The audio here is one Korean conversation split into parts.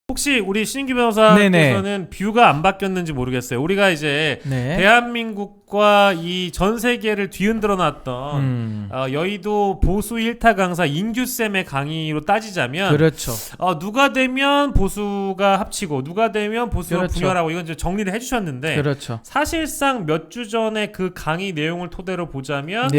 혹시 우리 신인규 변호사께서는 뷰가 안 바뀌었는지 모르겠어요. 우리가 이제 대한민국과 이 전 세계를 뒤흔들어 놨던 여의도 보수 일타 강사 인규쌤의 강의로 따지자면 그렇죠. 누가 되면 보수가 합치고 누가 되면 보수가 그렇죠. 분열하고 이건 이제 정리를 해주셨는데 그렇죠. 사실상 몇 주 전에 그 강의 내용을 토대로 보자면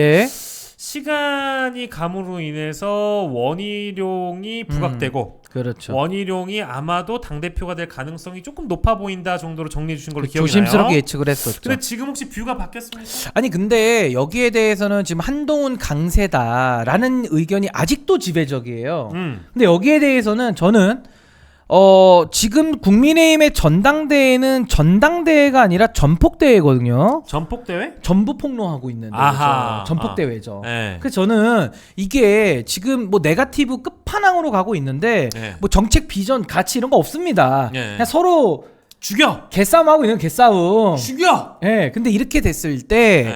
시간이 감으로 인해서 원희룡이 부각되고 그렇죠. 원희룡이 아마도 당대표가 될 가능성이 조금 높아 보인다 정도로 정리해 주신 걸로 기억이 나요. 조심스럽게 예측을 했었죠. 근데 지금 혹시 뷰가 바뀌었습니까? 아니 근데 여기에 대해서는 지금 한동훈 강세다라는 의견이 아직도 지배적이에요. 근데 여기에 대해서는 저는 지금 국민의힘의 전당대회는 전당대회가 아니라 전폭대회거든요. 전폭대회? 전부 폭로하고 있는 아하. 전폭대회죠. 네. 그래서 저는 이게 지금 뭐 네거티브 끝판왕으로 가고 있는데 뭐 정책 비전 가치 이런 거 없습니다. 그냥 서로 죽여! 개싸움하고 있는 개싸움. 죽여! 근데 이렇게 됐을 때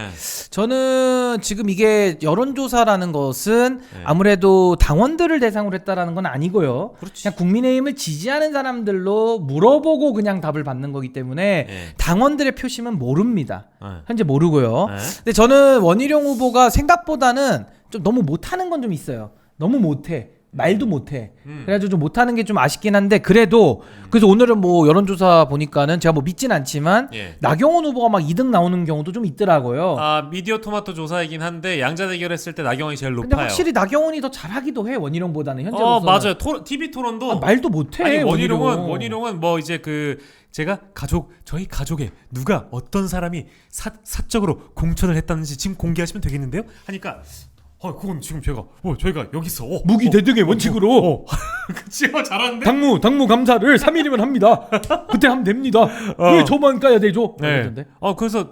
저는 지금 이게 여론조사라는 것은 아무래도 당원들을 대상으로 했다라는 건 아니고요. 그냥 국민의힘을 지지하는 사람들로 물어보고 그냥 답을 받는 거기 때문에 당원들의 표심은 모릅니다. 현재 모르고요. 근데 저는 원희룡 후보가 생각보다는 좀 너무 못하는 건 좀 있어요. 너무 못해. 말도 못해. 그래가지고 좀 못하는 게 좀 아쉽긴 한데 그래도 그래서 오늘은 뭐 여론조사 보니까는 제가 뭐 믿진 않지만 나경원 후보가 막 2등 나오는 경우도 좀 있더라고요. 미디어 토마토 조사이긴 한데 양자 대결했을 때 나경원이 제일 높아요. 근데 확실히 나경원이 더 잘하기도 해 원희룡보다는 현재로서. 맞아요. TV 토론도 말도 못해. 아니 원희룡은 뭐 이제 그 제가 저희 가족에 누가 어떤 사람이 사적으로 공천을 했다는지 지금 공개하시면 되겠는데요? 하니까 그건 지금 저희가 여기서 무기 대등의 원칙으로 그치 잘하는데 당무 감사를 3일이면 합니다. 그때 하면 됩니다. 왜 저만 까야 되죠? 그래서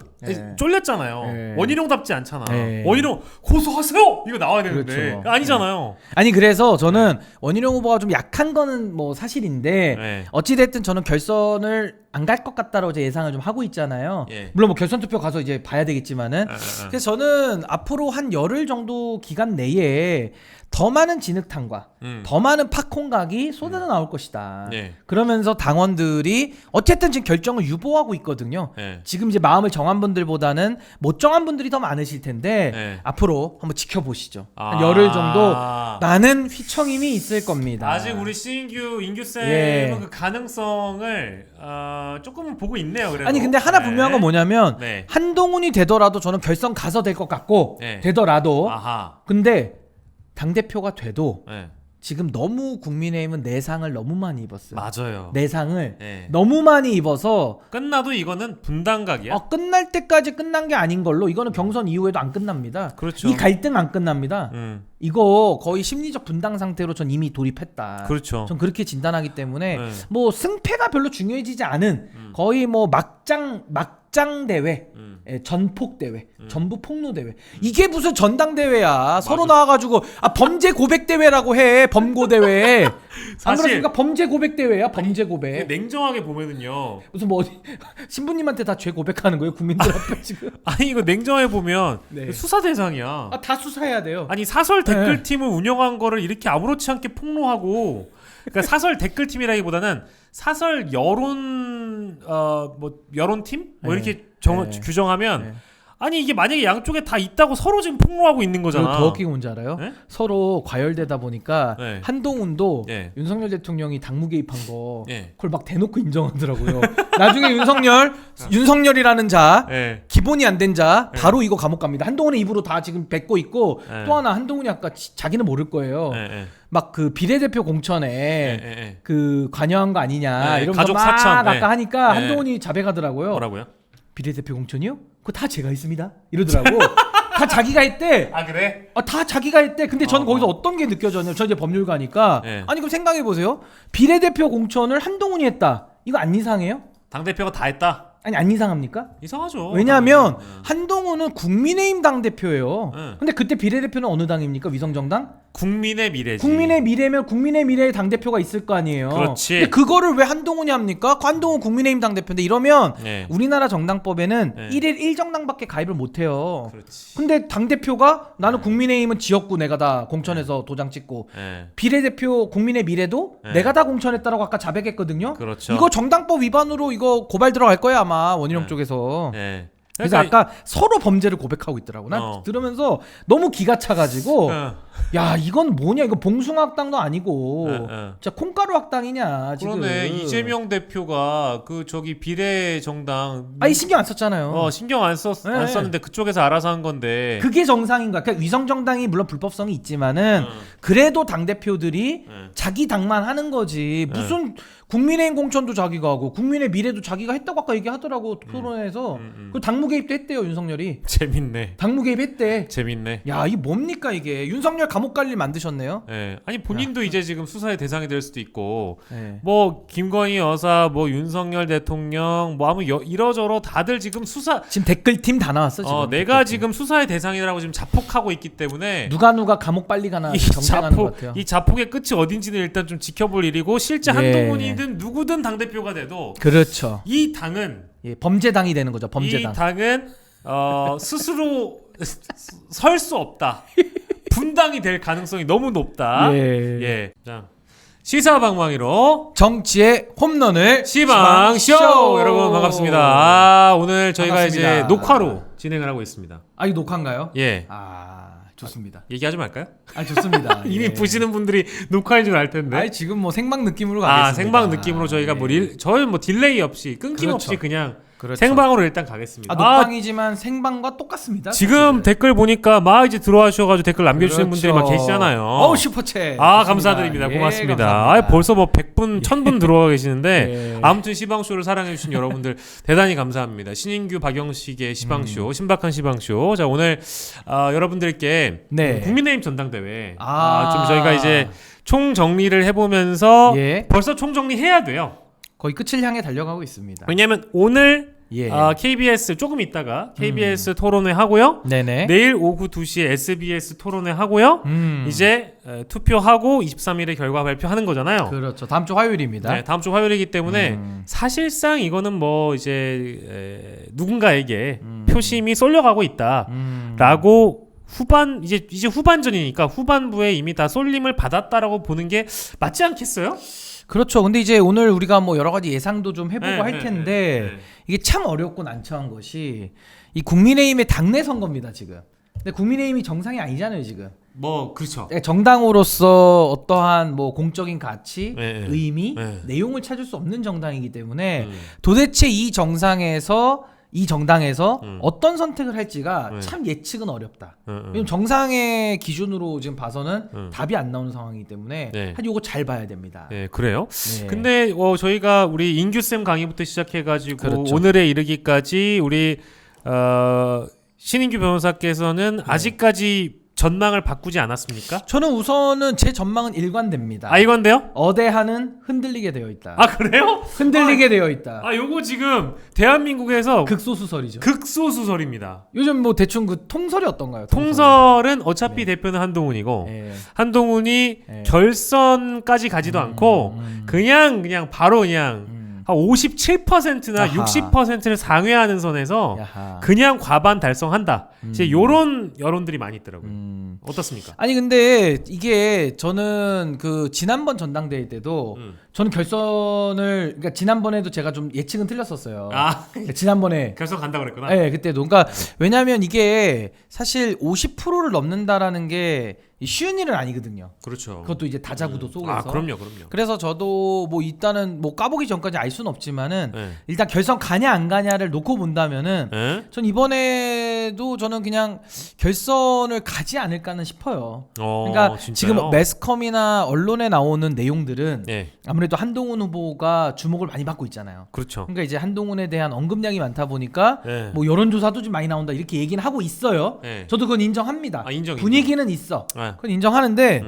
쫄렸잖아요. 원희룡답지 않잖아. 원희룡 고소하세요 이거 나와야 되는데 그렇죠. 아니잖아요. 아니 그래서 저는 원희룡 후보가 좀 약한 거는 뭐 사실인데 어찌 됐든 저는 결선을 안 갈 것 같다라고 제 예상을 좀 하고 있잖아요. 물론 뭐 결선 투표 가서 이제 봐야 되겠지만은 그래서 저는 앞으로 한 열흘 정도 기간 내에 더 많은 진흙탕과 더 많은 팝콘각이 쏟아져 나올 것이다. 그러면서 당원들이 어쨌든 지금 결정을 유보하고 있거든요. 지금 이제 마음을 정한 분들보다는 못 정한 분들이 더 많으실 텐데 앞으로 한번 지켜보시죠. 한 열흘 정도 나는 휘청임이 있을 겁니다. 아직 우리 인규쌤은 그 가능성을 조금은 보고 있네요. 그래도. 아니 근데 하나 분명한 건 뭐냐면 한동훈이 되더라도 저는 결선 가서 될 것 같고 되더라도 근데 당대표가 돼도 지금 너무 국민의힘은 내상을 너무 많이 입었어요. 맞아요. 내상을 너무 많이 입어서 끝나도 이거는 분당각이야. 끝날 때까지 끝난 게 아닌 걸로 이거는 경선 이후에도 안 끝납니다. 그렇죠. 이 갈등 안 끝납니다. 이거 거의 심리적 분당 상태로 전 이미 돌입했다. 그렇죠. 전 그렇게 진단하기 때문에 뭐 승패가 별로 중요해지지 않은 거의 뭐 막장 대회, 전폭 대회, 전부 폭로 대회. 이게 무슨 전당 대회야? 서로 나와가지고 범죄 고백 대회라고 해. 범고 대회. 안 그렇습니까? 범죄 고백 대회야. 범죄 고백. 냉정하게 보면은요. 무슨 뭐 어디 신부님한테 다 죄 고백하는 거예요? 국민들 앞에 지금. 아니 이거 냉정하게 보면 수사 대상이야. 다 수사해야 돼요. 아니 사설 댓글팀을 운영한 거를 이렇게 아무렇지 않게 폭로하고. 그러니까 사설 댓글팀이라기보다는 사설 여론팀 이렇게 규정하면 아니 이게 만약에 양쪽에 다 있다고 서로 지금 폭로하고 있는 거잖아. 더 웃기고 뭔지 알아요? 서로 과열되다 보니까 한동훈도 윤석열 대통령이 당무 개입한 거 그걸 막 대놓고 인정하더라고요. 나중에 윤석열이라는 자 기본이 안 된 자 바로 이거 감옥 갑니다. 한동훈의 입으로 다 지금 뱉고 있고 또 하나 한동훈이 아까 자기는 모를 거예요. 막 그 비례대표 공천에 그 관여한 거 아니냐 이런 거 막 아까 하니까 한동훈이 자백하더라고요. 뭐라고요? 비례대표 공천이요? 그거 다 제가 했습니다. 이러더라고. 다 자기가 했대. 그래? 다 자기가 했대. 근데 저는 거기서 어떤 게 느껴졌냐면 저 이제 법률가니까 아니 그럼 생각해 보세요. 비례대표 공천을 한동훈이 했다. 이거 안 이상해요? 당대표가 다 했다. 아니 안 이상합니까? 이상하죠. 왜냐하면 한동훈은 국민의힘 당대표예요. 근데 그때 비례대표는 어느 당입니까? 위성정당? 국민의 미래지. 국민의 미래면 국민의 미래의 당대표가 있을 거 아니에요. 그렇지. 근데 그거를 왜 한동훈이 합니까? 한동훈 국민의힘 당대표인데 이러면 우리나라 정당법에는 1일 1정당밖에 가입을 못해요. 그렇지. 근데 당대표가 나는 국민의힘은 지역구 내가 다 공천해서 도장 찍고 비례대표 국민의 미래도 내가 다 공천했다라고 아까 자백했거든요. 그렇죠. 이거 정당법 위반으로 이거 고발 들어갈 거야 아마 원희룡 쪽에서. 그래서 아까 서로 범죄를 고백하고 있더라고. 난 들으면서 너무 기가 차가지고 야 이건 뭐냐, 이거 봉숭아학당도 아니고 진짜 콩가루 학당이냐 지금. 그러네. 이재명 대표가 그 저기 비례 정당 아니 신경 안 썼잖아요. 신경 안 썼는데 그쪽에서 알아서 한 건데 그게 정상인 거야. 그러니까 위성 정당이 물론 불법성이 있지만은 그래도 당 대표들이 자기 당만 하는 거지. 무슨 국민의힘 공천도 자기가 하고 국민의 미래도 자기가 했다고 아까 얘기하더라고 토론회에서. 그 당무 개입도 했대요 윤석열이. 재밌네. 당무 개입했대. 재밌네. 야 이 뭡니까 이게. 윤석열 감옥 갈 일 만드셨네요. 아니 본인도 이제 지금 수사의 대상이 될 수도 있고 뭐 김건희 여사 뭐 윤석열 대통령 뭐 아무 이러저러 다들 지금 수사 지금 댓글팀 다 나왔어 지금. 내가 지금 수사의 대상이라고 지금 자폭하고 있기 때문에 누가 감옥 빨리 가나 경쟁하는 것 같아요. 이 자폭의 끝이 어딘지는 일단 좀 지켜볼 일이고 실제 한동훈이든 누구든 당대표가 돼도 그렇죠. 이 당은 범죄당이 되는 거죠. 범죄당. 이 당은 스스로 설 수 없다. 분당이 될 가능성이 너무 높다. 자, 시사방망이로 정치의 홈런을 시방쇼 여러분 반갑습니다. 오늘 저희가 반갑습니다. 이제 녹화로 진행을 하고 있습니다. 이 녹화인가요? 좋습니다. 얘기하지 말까요? 좋습니다. 이미 보시는 분들이 녹화인 줄 알 텐데. 지금 뭐 생방 느낌으로 가겠습니다. 생방 느낌으로 저희가 저희는 뭐 딜레이 없이 끊김없이 그냥 생방으로 일단 가겠습니다. 녹방이지만 생방과 똑같습니다. 지금 사실은. 댓글 보니까 막 이제 들어와셔가지고 댓글 남겨주시는 분들이 막 계시잖아요. 슈퍼챗. 감사드립니다. 고맙습니다. 감사합니다. 벌써 뭐 100분, 1000분 들어와 계시는데 아무튼 시방쇼를 사랑해주신 여러분들 대단히 감사합니다. 신인규 박영식의 시방쇼, 신박한 시방쇼. 자 오늘 여러분들께 국민의힘 전당대회 좀 저희가 이제 총정리를 해보면서 벌써 총정리해야 돼요. 거의 끝을 향해 달려가고 있습니다. 왜냐하면 오늘 KBS 조금 있다가 KBS 토론회 하고요. 내일 오후 2시에 SBS 토론회 하고요. 이제 투표하고 23일에 결과 발표하는 거잖아요. 그렇죠. 다음 주 화요일입니다. 다음 주 화요일이기 때문에 사실상 이거는 뭐 이제 누군가에게 표심이 쏠려가고 있다라고 이제 후반전이니까 후반부에 이미 다 쏠림을 받았다라고 보는 게 맞지 않겠어요? 그렇죠. 근데 이제 오늘 우리가 뭐 여러 가지 예상도 좀 해보고 할 텐데 이게 참 어렵고 난처한 것이 이 국민의힘의 당내 선거입니다 지금. 근데 국민의힘이 정상이 아니잖아요 지금. 그렇죠. 정당으로서 어떠한 뭐 공적인 가치, 의미, 내용을 찾을 수 없는 정당이기 때문에 도대체 이 정당에서 어떤 선택을 할지가 참 예측은 어렵다. 왜냐면 정상의 기준으로 지금 봐서는 답이 안 나오는 상황이기 때문에 요거 잘 봐야 됩니다. 그래요? 근데 저희가 우리 인규쌤 강의부터 시작해가지고 그렇죠. 오늘에 이르기까지 우리 신인규 변호사께서는 아직까지 전망을 바꾸지 않았습니까? 저는 우선은 제 전망은 일관됩니다. 일관돼요? 어대하는 흔들리게 되어 있다. 그래요? 흔들리게 되어 있다. 요거 지금 대한민국에서 극소수설이죠. 극소수설입니다. 요즘 뭐 대충 그 통설이 어떤가요? 통설은 어차피 대표는 한동훈이고 한동훈이 결선까지 가지도 않고 그냥 바로 한 57%나 60%를 상회하는 선에서 그냥 과반 달성한다. 이제 요런 여론들이 많이 있더라고요. 어떻습니까? 아니 근데 이게 저는 그 지난번 전당대회 때도 저는 그러니까 지난번에도 제가 좀 예측은 틀렸었어요. 지난번에 결선 간다 그랬구나. 그때도. 그러니까 왜냐하면 이게 사실 50%를 넘는다라는 게 쉬운 일은 아니거든요. 그렇죠. 그것도 이제 다자구도 속에서. 그럼요. 그래서 저도 뭐 일단은 뭐 까보기 전까지 알 수는 없지만은 일단 결선 가냐 안 가냐를 놓고 본다면은 전 이번에도 저는 그냥 결선을 가지 않을까는 싶어요. 그러니까 진짜요? 지금 매스컴이나 언론에 나오는 내용들은 아무래도 한동훈 후보가 주목을 많이 받고 있잖아요. 그렇죠. 그러니까 이제 한동훈에 대한 언급량이 많다 보니까 뭐 여론조사도 좀 많이 나온다 이렇게 얘기는 하고 있어요. 저도 그건 인정합니다. 인정. 분위기는 있어. 그건 인정하는데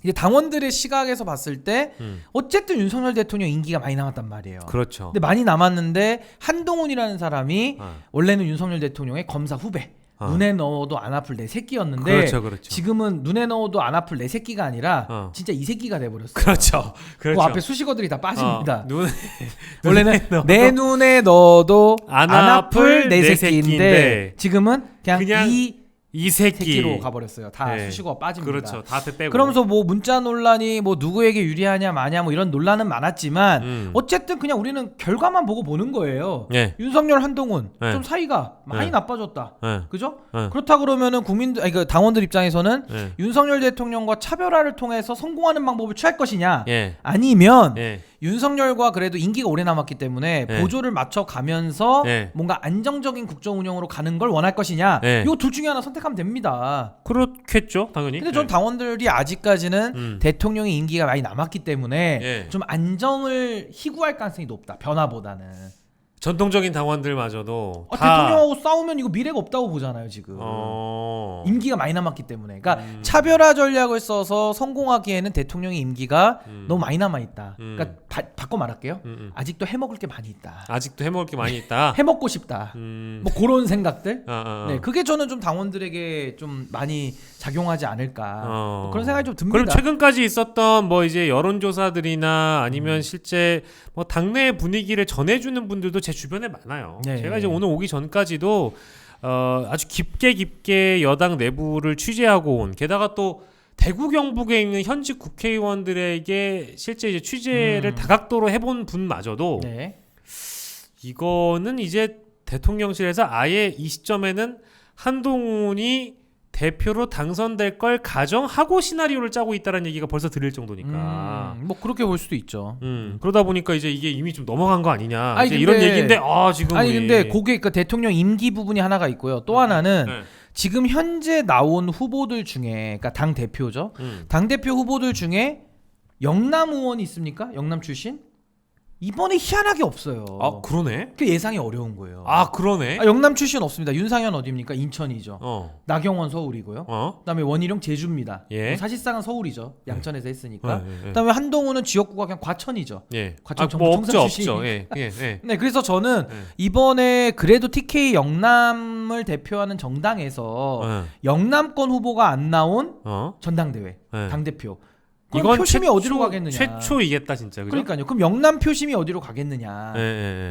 이제 당원들의 시각에서 봤을 때 어쨌든 윤석열 대통령 임기가 많이 남았단 말이에요. 그렇죠. 근데 많이 남았는데 한동훈이라는 사람이 원래는 윤석열 대통령의 검사 후배. 눈에 넣어도 안 아플 내 새끼였는데 그렇죠. 지금은 눈에 넣어도 안 아플 내 새끼가 아니라 진짜 이 새끼가 돼버렸어요. 그렇죠. 그 앞에 수식어들이 다 빠집니다. 눈에 원래는 내 눈에 넣어도 안 아플 내 새끼인데 지금은 그냥 이 새끼로 가버렸어요. 다 네. 수식어가 빠집니다. 그렇죠. 다 앞에 빼고. 그러면서 뭐 문자 논란이 뭐 누구에게 유리하냐 마냐 뭐 이런 논란은 많았지만 어쨌든 그냥 우리는 결과만 보고 보는 거예요. 네. 윤석열 한동훈 네. 좀 사이가 많이 네. 나빠졌다. 네. 그죠? 네. 그렇다 그러면은 그 당원들 입장에서는 네. 윤석열 대통령과 차별화를 통해서 성공하는 방법을 취할 것이냐 예. 아니면 예. 윤석열과 그래도 임기가 오래 남았기 때문에 네. 보조를 맞춰가면서 네. 뭔가 안정적인 국정 운영으로 가는 걸 원할 것이냐 네. 이거 둘 중에 하나 선택하면 됩니다. 그렇겠죠, 당연히. 근데 전 당원들이 아직까지는 대통령의 임기가 많이 남았기 때문에 좀 안정을 희구할 가능성이 높다. 변화보다는. 전통적인 당원들마저도 다 대통령하고 싸우면 이거 미래가 없다고 보잖아요 지금. 임기가 많이 남았기 때문에. 그러니까 차별화 전략을 써서 성공하기에는 대통령의 임기가 너무 많이 남아 있다. 그러니까 바꿔 말할게요. 아직도 해먹을 게 많이 있다. 아직도 해먹을 게 많이 있다. 해먹고 싶다. 뭐 그런 생각들. 네, 그게 저는 좀 당원들에게 좀 많이 작용하지 않을까. 뭐 그런 생각이 좀 듭니다. 그럼 최근까지 있었던 뭐 이제 여론조사들이나 아니면 실제 뭐 당내 분위기를 전해주는 분들도 제 주변에 많아요. 네. 제가 이제 오늘 오기 전까지도 아주 깊게 여당 내부를 취재하고 온, 게다가 또 대구 경북에 있는 현직 국회의원들에게 실제 이제 취재를 다각도로 해본 분마저도 네. 이거는 이제 대통령실에서 아예 이 시점에는 한동훈이 대표로 당선될 걸 가정하고 시나리오를 짜고 있다는 얘기가 벌써 들릴 정도니까. 뭐 그렇게 볼 수도 있죠. 그러다 보니까 이제 이게 이미 좀 넘어간 거 아니냐. 아니, 이제 근데, 이런 얘기인데 지금 아니 근데 그게 그 대통령 임기 부분이 하나가 있고요. 또 하나는 지금 현재 나온 후보들 중에, 그러니까 당 대표죠. 당 대표 후보들 중에 영남 의원이 있습니까? 영남 출신? 이번에 희한하게 없어요. 아 그러네. 그 예상이 어려운 거예요. 아 그러네. 영남 출신 없습니다. 윤상현 어디입니까? 인천이죠. 나경원 서울이고요. 그다음에 원희룡 제주입니다. 예. 뭐 사실상은 서울이죠. 양천에서 했으니까. 그다음에 한동훈은 지역구가 그냥 과천이죠. 예. 과천 뭐 청산 출신. 없죠. 예. 네, 그래서 저는 이번에 그래도 TK 영남을 대표하는 정당에서 영남권 후보가 안 나온 전당대회 당 대표. 이건 표심이 어디로 가겠느냐. 최초이겠다 진짜. 그죠? 그러니까요. 그럼 영남 표심이 어디로 가겠느냐.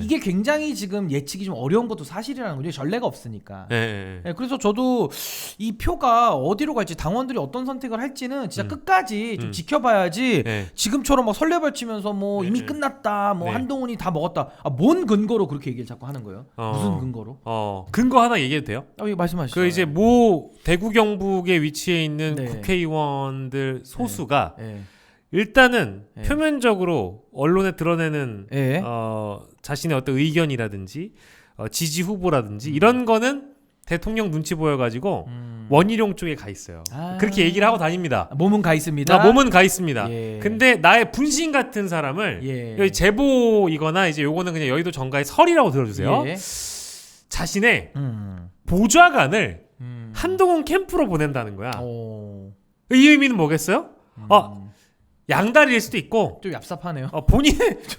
이게 굉장히 지금 예측이 좀 어려운 것도 사실이라는 거죠. 전례가 없으니까. 네, 그래서 저도 이 표가 어디로 갈지, 당원들이 어떤 선택을 할지는 진짜 끝까지 좀 지켜봐야지. 지금처럼 막 설레발치면서 뭐 이미 끝났다, 뭐 한동훈이 다 먹었다. 뭔 근거로 그렇게 얘기를 자꾸 하는 거예요? 무슨 근거로? 근거 하나 얘기해도 돼요? 말씀하시죠. 그 이제 모 대구 경북에 위치해 있는 국회의원들 소수가 일단은 표면적으로 언론에 드러내는 자신의 어떤 의견이라든지 지지 후보라든지 이런 거는 대통령 눈치 보여가지고 원희룡 쪽에 가 있어요. 그렇게 얘기를 하고 다닙니다. 몸은 가 있습니다. 몸은 가 있습니다. 근데 나의 분신 같은 사람을 여기 제보이거나 이제 요거는 그냥 여의도 정가의 설이라고 들어주세요. 자신의 보좌관을 한동훈 캠프로 보낸다는 거야. 이 의미는 뭐겠어요? 양다리일 수도 있고 좀 얍삽하네요.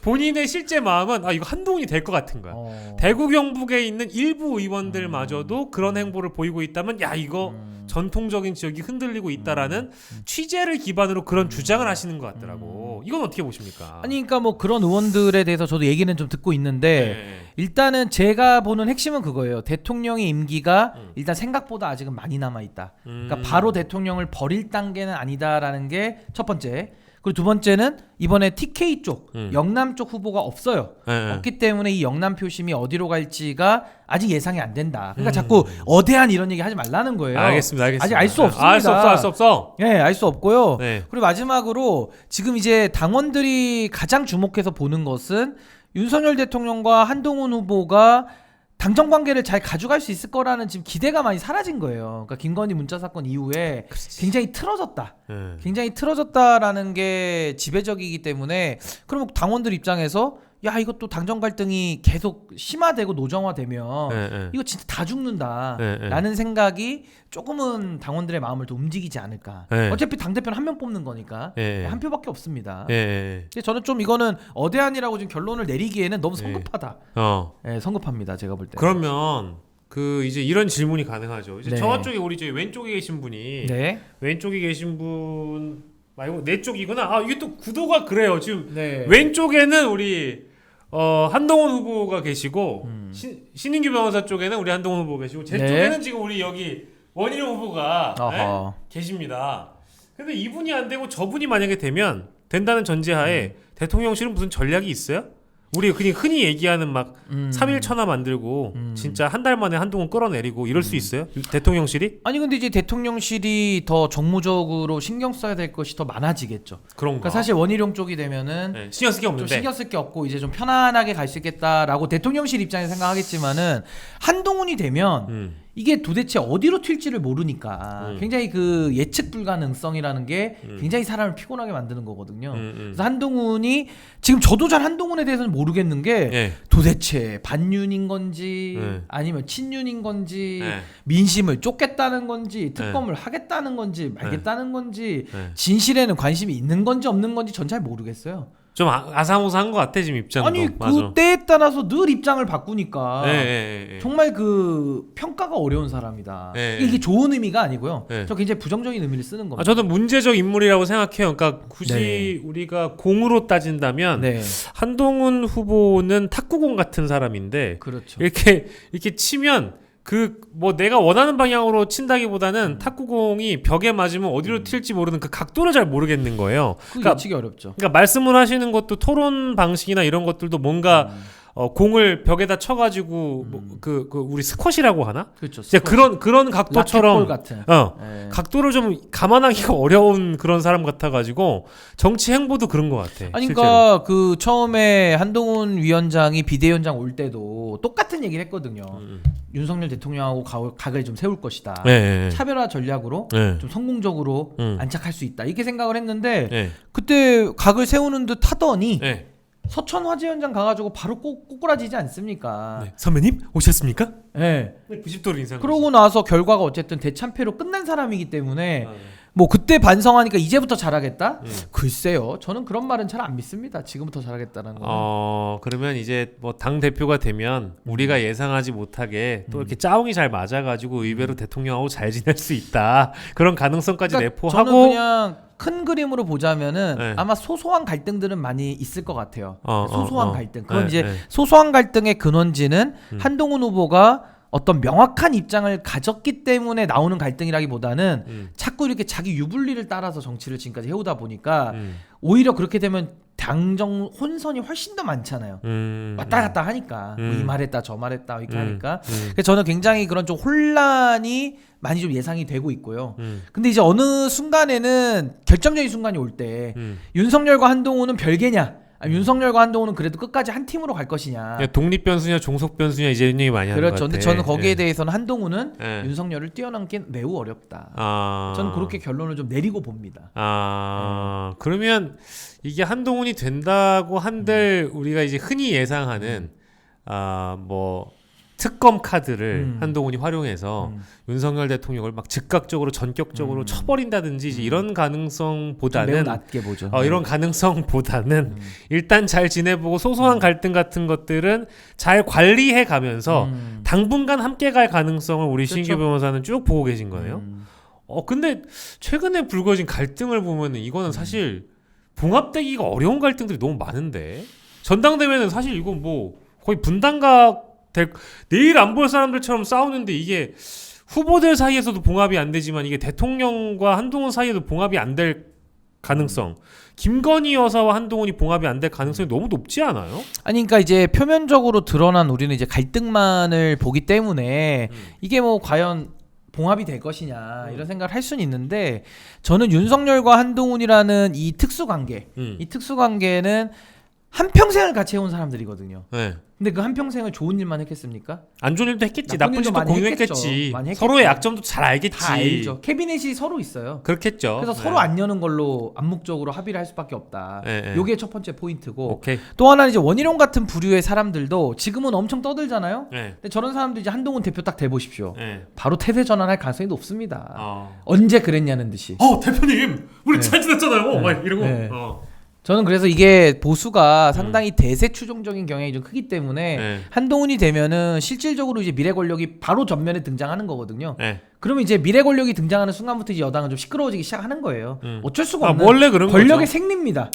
본인의 실제 마음은 이거 한동훈이 될 것 같은 거야. 대구 경북에 있는 일부 의원들마저도 그런 행보를 보이고 있다면 이거 전통적인 지역이 흔들리고 있다라는 취재를 기반으로 그런 주장을 하시는 것 같더라고. 이건 어떻게 보십니까? 아니 그러니까 뭐 그런 의원들에 대해서 저도 얘기는 좀 듣고 있는데 일단은 제가 보는 핵심은 그거예요. 대통령의 임기가 일단 생각보다 아직은 많이 남아 있다. 그러니까 바로 대통령을 버릴 단계는 아니다라는 게 첫 번째. 그리고 두 번째는 이번에 TK 쪽, 영남 쪽 후보가 없어요. 없기 때문에 이 영남 표심이 어디로 갈지가 아직 예상이 안 된다. 그러니까 자꾸 어대한 이런 얘기 하지 말라는 거예요. 알겠습니다. 아직 알 수 없습니다. 알 수 없어. 네, 알 수 없고요. 그리고 마지막으로 지금 이제 당원들이 가장 주목해서 보는 것은 윤석열 대통령과 한동훈 후보가 당정 관계를 잘 가져갈 수 있을 거라는 지금 기대가 많이 사라진 거예요. 그러니까 김건희 문자 사건 이후에 굉장히 틀어졌다. 굉장히 틀어졌다라는 게 지배적이기 때문에 그럼 당원들 입장에서 야 이것도 당정 갈등이 계속 심화되고 노정화되면 이거 진짜 다 죽는다라는 생각이 조금은 당원들의 마음을 좀 움직이지 않을까. 어차피 당대표는 한 명 뽑는 거니까 한 표밖에 없습니다. 근데 저는 좀 이거는 어대안이라고 지금 결론을 내리기에는 너무 성급하다. 성급합니다 제가 볼 때. 그러면 그 이제 이런 질문이 가능하죠. 이제 저쪽에 우리 저 왼쪽에 계신 분이 왼쪽에 계신 분 말고 내 쪽이구나. 이게 또 구도가 그래요. 지금 왼쪽에는 우리 한동훈 후보가 계시고 신인규 변호사 쪽에는 우리 한동훈 후보 계시고 제 쪽에는 지금 우리 여기 원희룡 후보가 계십니다. 근데 이분이 안 되고 저분이 만약에 된다는 전제하에 대통령실은 무슨 전략이 있어요? 우리 그냥 흔히 얘기하는 막 3일 천하 만들고 진짜 한 달 만에 한동훈 끌어내리고 이럴 수 있어요? 대통령실이? 아니 근데 이제 대통령실이 더 정무적으로 신경 써야 될 것이 더 많아지겠죠. 그러니까 사실 원희룡 쪽이 되면은 신경 쓸 게 없는데 좀 신경 쓸 게 없고 이제 좀 편안하게 갈 수 있겠다라고 대통령실 입장에서 생각하겠지만은 한동훈이 되면 이게 도대체 어디로 튈지를 모르니까 굉장히 그 예측 불가능성이라는 게 굉장히 사람을 피곤하게 만드는 거거든요. 그래서 한동훈이 지금 저도 잘 한동훈에 대해서는 모르겠는 게 도대체 반윤인 건지 아니면 친윤인 건지 민심을 쫓겠다는 건지 특검을 하겠다는 건지 말겠다는 건지 진실에는 관심이 있는 건지 없는 건지 전 잘 모르겠어요. 좀 아사모사한 것 같아 지금 입장도. 아니 그 때에 따라서 늘 입장을 바꾸니까 정말 그 평가가 어려운 사람이다. 이게 좋은 의미가 아니고요. 저 굉장히 부정적인 의미를 쓰는 겁니다. 저도 문제적 인물이라고 생각해요. 그러니까 굳이 우리가 공으로 따진다면 한동훈 후보는 탁구공 같은 사람인데 그렇죠. 이렇게 치면 그 뭐 내가 원하는 방향으로 친다기보다는 탁구공이 벽에 맞으면 어디로 튈지 모르는 그 각도를 잘 모르겠는 거예요. 그러니까 예측이 어렵죠. 그러니까 말씀을 하시는 것도 토론 방식이나 이런 것들도 뭔가 공을 벽에다 쳐가지고 그 우리 스쿼시라고 하나? 그렇죠. 그런 각도처럼 같은. 각도를 좀 감안하기가 어려운 그런 사람 같아가지고 정치 행보도 그런 것 같아. 아니 그러니까 그 처음에 한동훈 위원장이 비대위원장 올 때도 똑같은 얘기를 했거든요. 윤석열 대통령하고 각을 좀 세울 것이다. 차별화 전략으로 좀 성공적으로 안착할 수 있다. 이렇게 생각을 했는데 그때 각을 세우는 듯 하더니 서천 화재현장 가가지고 바로 꼬꾸라지지 않습니까? 선배님 오셨습니까? 90도로 인상. 그러고 나서 결과가 어쨌든 대참패로 끝난 사람이기 때문에 뭐 그때 반성하니까 이제부터 잘하겠다? 글쎄요. 저는 그런 말은 잘 안 믿습니다. 지금부터 잘하겠다는 거는. 그러면 이제 뭐 당 대표가 되면 우리가 예상하지 못하게 또 이렇게 짜옹이 잘 맞아가지고 의외로 대통령하고 잘 지낼 수 있다. 그런 가능성까지 그러니까 내포하고. 저는 그냥 큰 그림으로 보자면은 아마 소소한 갈등들은 많이 있을 것 같아요. 소소한 갈등. 그건 이제 소소한 갈등의 근원지는 한동훈 후보가 어떤 명확한 입장을 가졌기 때문에 나오는 갈등이라기보다는 자꾸 이렇게 자기 유불리를 따라서 정치를 지금까지 해오다 보니까 오히려 그렇게 되면 당정 혼선이 훨씬 더 많잖아요. 왔다 갔다 하니까 뭐 이 말했다 저 말했다 이렇게 하니까. 그래서 저는 굉장히 그런 좀 혼란이 많이 좀 예상이 되고 있고요. 근데 이제 어느 순간에는 결정적인 순간이 올 때 윤석열과 한동훈은 별개냐? 윤석열과 한동훈은 그래도 끝까지 한 팀으로 갈 것이냐. 독립 변수냐 종속 변수냐 이제 이런 얘기 많이 하는 것 같아. 그렇죠. 근데 저는 거기에 대해서는 한동훈은 윤석열을 뛰어넘긴 매우 어렵다. 저는 그렇게 결론을 좀 내리고 봅니다. 그러면 이게 한동훈이 된다고 한들 우리가 이제 흔히 예상하는 뭐 특검 카드를 한동훈이 활용해서 윤석열 대통령을 막 즉각적으로 전격적으로 쳐버린다든지 이제 이런 가능성보다는 매우 낮게 보죠. 이런 가능성보다는 일단 잘 지내보고 소소한 갈등 같은 것들은 잘 관리해 가면서 당분간 함께 갈 가능성을 우리 그렇죠. 신규 변호사는 쭉 보고 계신 거예요. 근데 최근에 불거진 갈등을 보면은 이거는 사실 봉합되기가 어려운 갈등들이 너무 많은데 전당대회는 사실 이거 뭐 거의 분단각 내일 안 볼 사람들처럼 싸우는데 이게 후보들 사이에서도 봉합이 안 되지만 이게 대통령과 한동훈 사이에도 봉합이 안 될 가능성, 김건희 여사와 한동훈이 봉합이 안 될 가능성이 너무 높지 않아요? 아니 그러니까 이제 표면적으로 드러난 우리는 이제 갈등만을 보기 때문에 이게 뭐 과연 봉합이 될 것이냐 이런 생각을 할 수는 있는데 저는 윤석열과 한동훈이라는 이 특수관계 이 특수관계는 한평생을 같이 해온 사람들이거든요. 네. 근데 그 한평생을 좋은 일만 했겠습니까? 안 좋은 일도 했겠지. 나쁜 일도 공유했겠지. 서로의 약점도 잘 알겠지. 다 알죠. 캐비넷이 서로 있어요. 그렇겠죠. 그래서 서로 안 여는 걸로 암묵적으로 합의를 할 수밖에 없다. 요게 첫 번째 포인트고. 오케이. 또 하나는 이제 원희룡 같은 부류의 사람들도 지금은 엄청 떠들잖아요. 근데 저런 사람들 이제 한동훈 대표 딱 대보십시오. 바로 태세 전환할 가능성이 높습니다. 언제 그랬냐는 듯이. 대표님 우리 잘 지냈잖아요. 막 이러고. 저는 그래서 이게 보수가 상당히 대세 추종적인 경향이 좀 크기 때문에 한동훈이 되면은 실질적으로 이제 미래 권력이 바로 전면에 등장하는 거거든요. 그러면 이제 미래 권력이 등장하는 순간부터 이제 여당은 좀 시끄러워지기 시작하는 거예요. 어쩔 수가 없는 원래 그런 권력의 거죠. 생리입니다.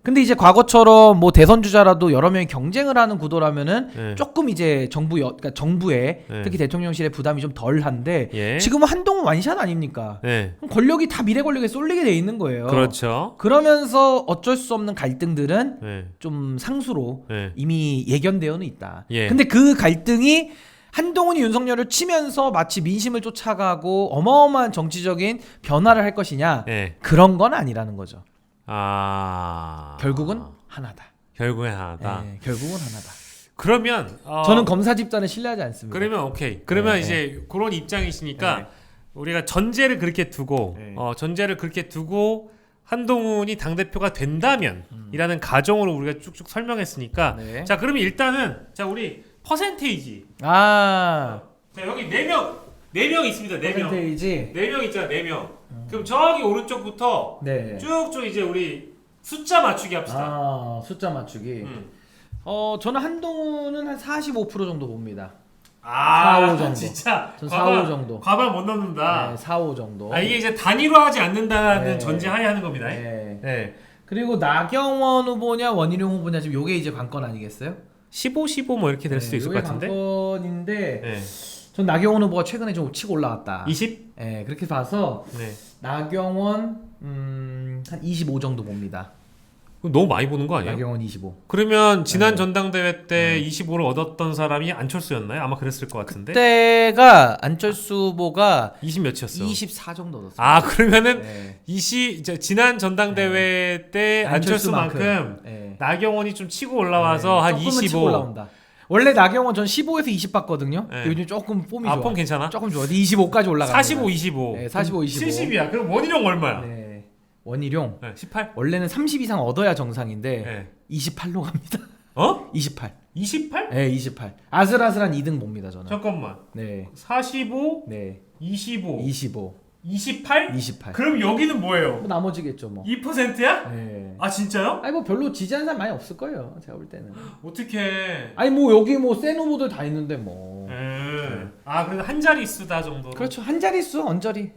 근데 이제 과거처럼 뭐 대선 주자라도 여러 명이 경쟁을 하는 구도라면은 조금 이제 그러니까 정부에 특히 대통령실의 부담이 좀 덜한데 지금은 한동훈 완샷 아닙니까? 그럼 권력이 다 미래 권력에 쏠리게 돼 있는 거예요. 그렇죠. 그러면서 어쩔 수 없는 갈등들은 좀 상수로 이미 예견되어는 있다. 근데 그 갈등이 한동훈이 윤석열을 치면서 마치 민심을 쫓아가고 어마어마한 정치적인 변화를 할 것이냐 그런 건 아니라는 거죠. 결국은 하나다. 결국은 하나다. 결국은 하나다. 그러면 저는 검사 집단을 신뢰하지 않습니다. 그러면 오케이. 그러면 이제 그런 입장이시니까 우리가 전제를 그렇게 두고 한동훈이 당대표가 된다면 이라는 가정으로 우리가 쭉쭉 설명했으니까 자 그러면 일단은 자 우리 퍼센테이지 자 여기 4명 있습니다. 4명 퍼센테이지 4명 있잖아. 4명 그럼 저기 오른쪽부터 쭉쭉 이제 우리 숫자 맞추기 합시다. 숫자 맞추기 저는 한동훈은 한 45% 정도 봅니다. 4, 5 정도. 진짜 전 4, 5 정도. 과반 못 넣는다. 4, 5 정도. 이게 이제 단일화하지 않는다는 전제하에 하는 겁니다. 그리고 나경원 후보냐 원희룡 후보냐 지금 요게 이제 관건 아니겠어요? 15, 15 뭐 이렇게 될 수도 있을 것 같은데. 관건인데 전 나경원 후보가 최근에 좀 치고 올라왔다. 20? 그렇게 봐서 나경원 한 25 정도 봅니다. 너무 많이 보는 거 아니에요? 나경원 25. 그러면 지난 전당대회 때 25를 얻었던 사람이 안철수였나요? 아마 그랬을 것 같은데. 그때가 안철수 후보가 20 몇이었어? 24 정도 얻었어요. 그러면은 지난 전당대회 때 안철수만큼 나경원이 좀 치고 올라와서 한 25. 치고 올라온다. 원래 나경원 전 15에서 20 봤거든요. 요즘 조금 폼이 좋아. 폼 괜찮아? 조금 좋아. 25까지 올라가. 45, 25. 45, 25. 70이야. 그럼 원희룡 얼마야? 원희룡 18? 원래는 30 이상 얻어야 정상인데 28로 갑니다. 28. 28? 28. 아슬아슬한 2등 봅니다, 저는. 잠깐만. 45, 25. 28? 28. 그럼 여기는 뭐예요? 뭐 나머지겠죠, 뭐. 2%야? 진짜요? 뭐 별로 지지하는 사람 많이 없을 거예요, 제가 볼 때는. 어떡해. 뭐 여기 뭐 센 후보들 다 있는데 뭐. 그래도 한 자릿수다 정도. 그렇죠, 한 자릿수 언저리.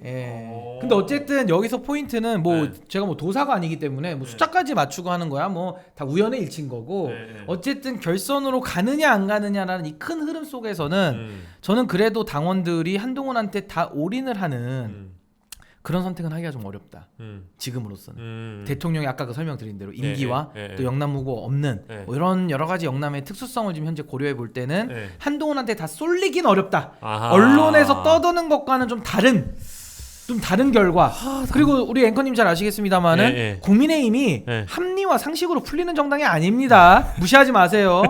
근데 어쨌든 여기서 포인트는 뭐 제가 뭐 도사가 아니기 때문에 뭐 숫자까지 맞추고 하는 거야 뭐 다 우연의 일치인 거고. 어쨌든 결선으로 가느냐 안 가느냐라는 이 큰 흐름 속에서는 저는 그래도 당원들이 한동훈한테 다 올인을 하는 그런 선택은 하기가 좀 어렵다. 지금으로서는 대통령이 아까 그 설명드린 대로 임기와 또 영남 후보 없는 뭐 이런 여러 가지 영남의 특수성을 지금 현재 고려해 볼 때는 한동훈한테 다 쏠리긴 어렵다. 언론에서 떠드는 것과는 좀 다른 결과. 그리고 우리 앵커님 잘 아시겠습니다만은 국민의힘이 합리와 상식으로 풀리는 정당이 아닙니다. 무시하지 마세요.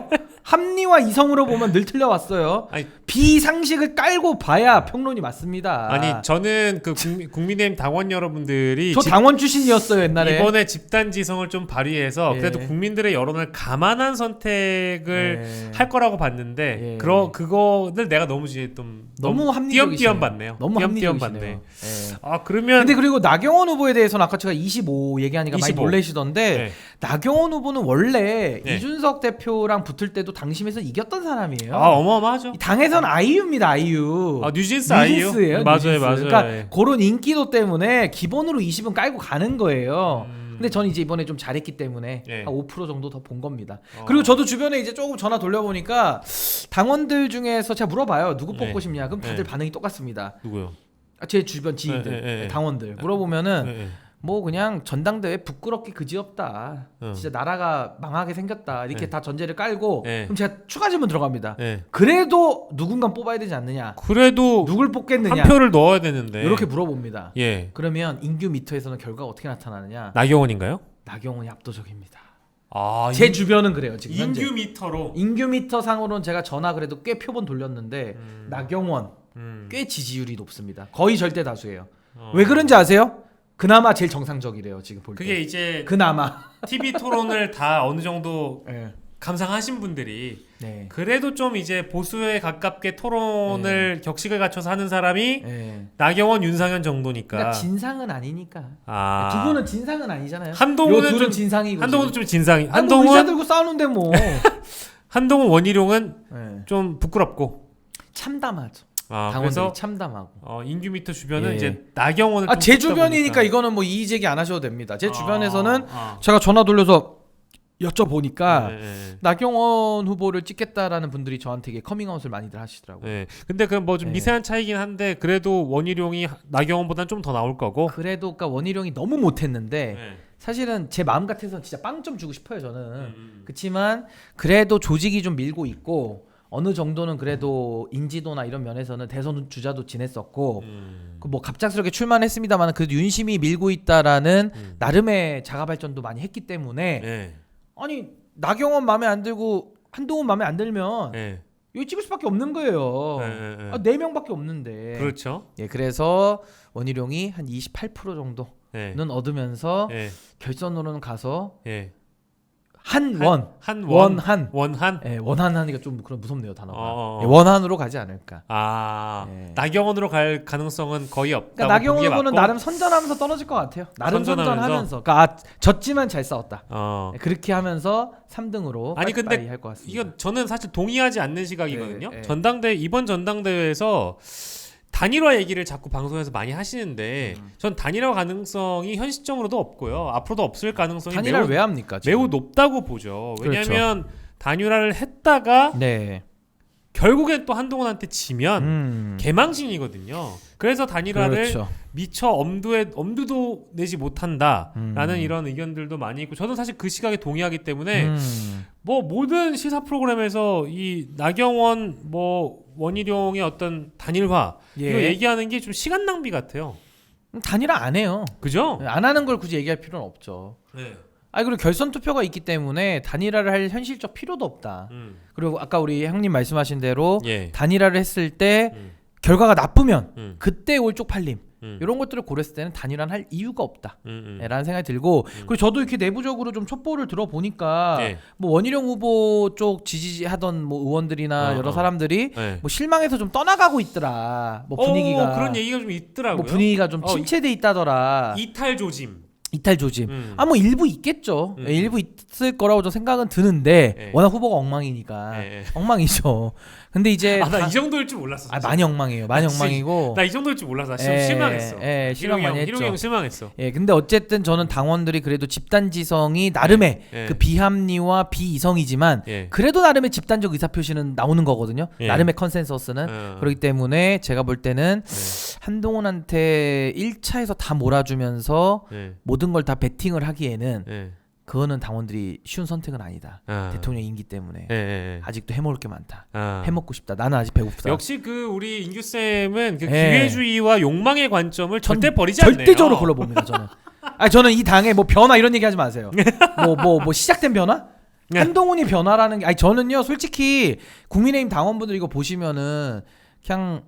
합리와 이성으로 보면 늘 틀려왔어요. 비상식을 깔고 봐야 평론이 맞습니다. 저는 그 국민의힘 당원 여러분들이 저 당원 출신이었어요 옛날에. 이번에 집단지성을 좀 발휘해서 그래도 국민들의 여론을 감안한 선택을 할 거라고 봤는데 그거를 내가 너무 띄엄띄엄 봤네요. 너무 띄엄띄엄 봤네. 그러면 근데 그리고 나경원 후보에 대해서는 아까 제가 25 얘기하니까 25. 많이 놀라시던데 나경원 후보는 원래 이준석 대표랑 붙을 때도 당심에서 이겼던 사람이에요. 어마어마하죠. 당에서는 아이유입니다. 아이유. 뉴진스 아이유. 맞아요. 그러니까 그런 인기도 때문에 기본으로 20은 깔고 가는 거예요. 근데 저는 이제 이번에 좀 잘했기 때문에 한 5% 정도 더 본 겁니다. 그리고 저도 주변에 이제 조금 전화 돌려보니까 당원들 중에서 제가 물어봐요. 누구 뽑고 싶냐? 그럼 다들 반응이 똑같습니다. 누구요? 제 주변 지인들, 당원들 물어보면은 뭐 그냥 전당대회 부끄럽게 그지없다. 진짜 나라가 망하게 생겼다. 이렇게 다 전제를 깔고 그럼 제가 추가 질문 들어갑니다. 그래도 누군가 뽑아야 되지 않느냐. 그래도 누굴 뽑겠느냐. 한 표를 넣어야 되는데. 이렇게 물어봅니다. 그러면 인규 미터에서는 결과가 어떻게 나타나느냐. 나경원인가요? 나경원이 압도적입니다. 제 주변은 그래요 지금 인규 미터로. 인규 미터 상으로는 제가 전화 그래도 꽤 표본 돌렸는데 나경원 꽤 지지율이 높습니다. 거의 절대 다수예요. 왜 그런지 아세요? 그나마 제일 정상적이래요 지금 볼 때. 그게 이제 그나마 TV 토론을 다 어느 정도 네. 감상하신 분들이 네. 그래도 좀 이제 보수에 가깝게 토론을 격식을 갖춰서 하는 사람이 네. 나경원, 윤상현 정도니까. 그러니까 진상은 아니니까. 두 분은 진상은 아니잖아요. 한동훈은 둘은 좀 진상이고. 한동훈은 좀 진상이. 한동훈 의자 들고 싸우는데 뭐. 한동훈 원희룡은 네. 좀 부끄럽고 참담하죠. 당원들이 그래서 인규 인규미터 주변은 이제 나경원을 제 주변이니까 이거는 뭐 이의 제기 안 하셔도 됩니다. 제 주변에서는 제가 전화 돌려서 여쭤보니까 나경원 후보를 찍겠다라는 분들이 저한테 이게 커밍아웃을 많이들 하시더라고요. 네. 근데 그 뭐 좀 미세한 차이긴 한데 그래도 원희룡이 나경원보다는 좀 더 나올 거고. 그래도 그러니까 원희룡이 너무 못했는데 사실은 제 마음 같아서 진짜 빵점 주고 싶어요 저는. 그렇지만 그래도 조직이 좀 밀고 있고 어느 정도는 그래도 인지도나 이런 면에서는 대선 주자도 지냈었고 뭐 갑작스럽게 출마했습니다만 그래도 윤심이 밀고 있다라는 나름의 자가 발전도 많이 했기 때문에 아니 나경원 마음에 안 들고 한동훈 마음에 안 들면 여기 찍을 수밖에 없는 거예요. 4명밖에 없는데. 그렇죠. 그래서 원희룡이 한 28% 정도는 얻으면서 결선으로는 가서 원한 원한하니까 좀 그런 무섭네요 단어가. 원한으로 가지 않을까. 나경원으로 갈 가능성은 거의 없다. 그러니까 나경원 후보는 나름 선전하면서 떨어질 것 같아요. 나름 선전하면서. 그러니까 졌지만 잘 싸웠다. 그렇게 하면서 3등으로 아니 근데 할 것 같습니다. 이건 저는 사실 동의하지 않는 시각이거든요. 이번 전당대회에서 단일화 얘기를 자꾸 방송에서 많이 하시는데 전 단일화 가능성이 현 시점으로도 없고요. 앞으로도 없을 가능성이 단일화를 왜 합니까? 지금? 매우 높다고 보죠. 왜냐하면 단일화를 했다가 결국엔 또 한동훈한테 지면 개망신이거든요. 그래서 단일화를 미처 엄두도 내지 못한다라는 이런 의견들도 많이 있고 저는 사실 그 시각에 동의하기 때문에 뭐 모든 시사 프로그램에서 이 나경원 원희룡의 어떤 단일화 이거 얘기하는 게 좀 시간 낭비 같아요. 단일화 안 해요. 그죠? 안 하는 걸 굳이 얘기할 필요는 없죠. 그리고 결선 투표가 있기 때문에 단일화를 할 현실적 필요도 없다. 그리고 아까 우리 형님 말씀하신 대로 단일화를 했을 때 결과가 나쁘면 그때 올 쪽팔림 이런 것들을 고렸을 때는 단일화는 할 이유가 없다 라는 생각이 들고 그리고 저도 이렇게 내부적으로 좀 첩보를 들어보니까 뭐 원희룡 후보 쪽 지지하던 뭐 의원들이나 여러 사람들이 뭐 실망해서 좀 떠나가고 있더라. 뭐 분위기가 그런 얘기가 좀 있더라고요. 뭐 분위기가 좀 침체돼 있다더라. 이탈 조짐. 뭐 일부 있겠죠. 일부 있을 거라고 저 생각은 드는데 워낙 후보가 엉망이니까 엉망이죠. 근데 이제 나 이 정도일 줄 몰랐어. 많이 엉망이에요. 많이 엉망이고. 나 이 정도일 줄 몰라서 실망했어. 실망 많이 했죠. 희룡이 형 실망했어. 근데 어쨌든 저는 당원들이 그래도 집단지성이 나름의 그 비합리와 비이성이지만 그래도 나름의 집단적 의사표시는 나오는 거거든요. 나름의 컨센서스는. 그렇기 때문에 제가 볼 때는 한동훈한테 1차에서 다 몰아주면서 모든 걸 다 베팅을 하기에는 그거는 당원들이 쉬운 선택은 아니다. 대통령 임기 때문에 아직도 해먹을 게 많다. 해먹고 싶다. 나는 아직 배고프다. 역시 그 우리 인규 쌤은 그 기회주의와 욕망의 관점을 절대 버리지 않네요. 절대적으로 걸러봅니다. 저는. 저는 이 당에 뭐 변화 이런 얘기하지 마세요. 뭐 시작된 변화? 한동훈이 변화라는 게 저는요 솔직히 국민의힘 당원분들 이거 보시면은 그냥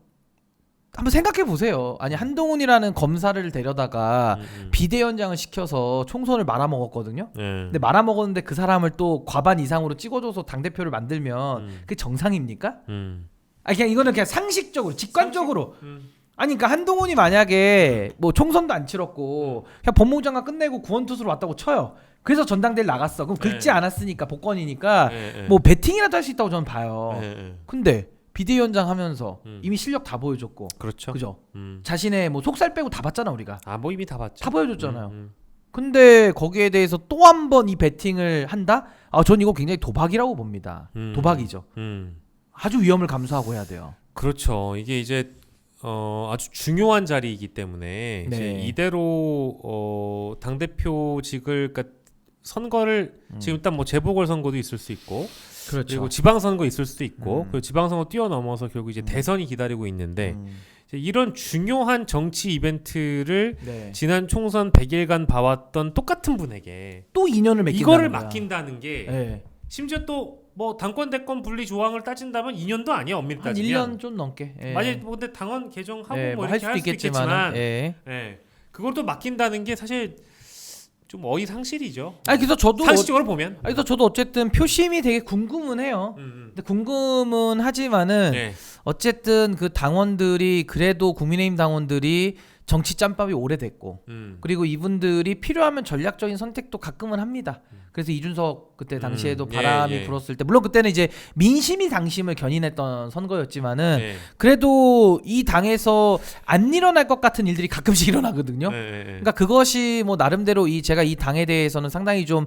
한번 생각해 보세요. 아니 한동훈이라는 검사를 데려다가 비대위원장을 시켜서 총선을 말아먹었거든요. 근데 말아먹었는데 그 사람을 또 과반 이상으로 찍어줘서 당대표를 만들면 그게 정상입니까? 그냥 이거는 그냥 상식적으로 직관적으로 아니 그러니까 한동훈이 만약에 뭐 총선도 안 치렀고 그냥 법무장관 끝내고 구원투수로 왔다고 쳐요. 그래서 전당대회를 나갔어. 그럼 긁지 않았으니까 복권이니까 뭐 배팅이라도 할 수 있다고 저는 봐요. 근데 비대위원장 하면서 이미 실력 다 보여줬고 그죠? 자신의 뭐 속살 빼고 다 봤잖아 우리가. 뭐 이미 다 봤죠. 다 보여줬잖아요. 근데 거기에 대해서 또 한 번 이 배팅을 한다? 전 이거 굉장히 도박이라고 봅니다. 도박이죠. 아주 위험을 감수하고 해야 돼요. 그렇죠. 이게 이제 아주 중요한 자리이기 때문에 이제 이대로 당대표직을 그러니까 선거를 지금 일단 뭐 재보궐선거도 있을 수 있고 그리고 지방선거 있을 수도 있고 그리고 지방선거 뛰어넘어서 결국 이제 대선이 기다리고 있는데 이런 중요한 정치 이벤트를 네. 지난 총선 100일간 봐왔던 똑같은 분에게 또 인연을 맺긴다는 이거를 거야. 맡긴다는 게 네. 심지어 또 뭐 당권 대권 분리 조항을 따진다면 2년도 아니야 엄밀히 한 따지면 1년 좀 넘게. 만약에 뭐 근데 당원 개정하고 뭐 뭐 할 이렇게 수도 할 수도 있겠지만 그걸 또 맡긴다는 게 사실 좀 어이상실이죠. 아니 그래서 저도 상식적으로 보면. 아니 그래서 저도 어쨌든 표심이 되게 궁금은 해요. 근데 궁금은 하지만은 네. 어쨌든 그 당원들이 그래도 국민의힘 당원들이 정치 짬밥이 오래됐고 그리고 이분들이 필요하면 전략적인 선택도 가끔은 합니다. 그래서 이준석 그때 당시에도 바람이 불었을 때 물론 그때는 이제 민심이 당심을 견인했던 선거였지만은 그래도 이 당에서 안 일어날 것 같은 일들이 가끔씩 일어나거든요. 그러니까 그것이 뭐 나름대로 제가 이 당에 대해서는 상당히 좀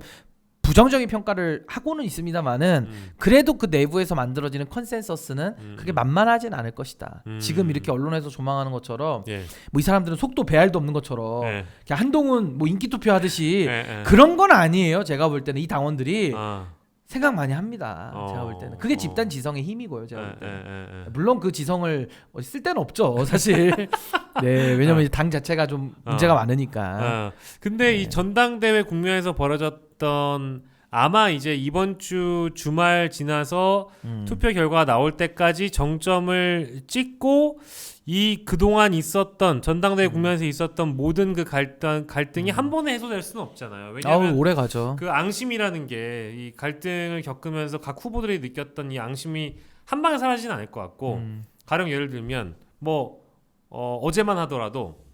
부정적인 평가를 하고는 있습니다만은 그래도 그 내부에서 만들어지는 컨센서스는 그게 만만하진 않을 것이다. 지금 이렇게 언론에서 조망하는 것처럼 뭐 이 사람들은 속도 배알도 없는 것처럼 그냥 한동훈 뭐 인기 투표 하듯이 그런 건 아니에요. 제가 볼 때는 이 당원들이 생각 많이 합니다. 제가 볼 때는 그게 집단 지성의 힘이고요. 제가 볼 때는 물론 그 지성을 쓸 데는 없죠. 사실 네 왜냐면 당 자체가 좀 문제가 많으니까. 근데 이 전당대회 국면에서 벌어졌던 아마 이제 이번 주 주말 지나서 투표 결과가 나올 때까지 정점을 찍고 이 그동안 있었던 전당대회 국면에서 있었던 모든 그 갈등이 한 번에 해소될 수는 없잖아요. 왜냐하면 오래 가죠. 그 앙심이라는 게 이 갈등을 겪으면서 각 후보들이 느꼈던 이 앙심이 한 방에 사라지진 않을 것 같고 가령 예를 들면 뭐 어제만 하더라도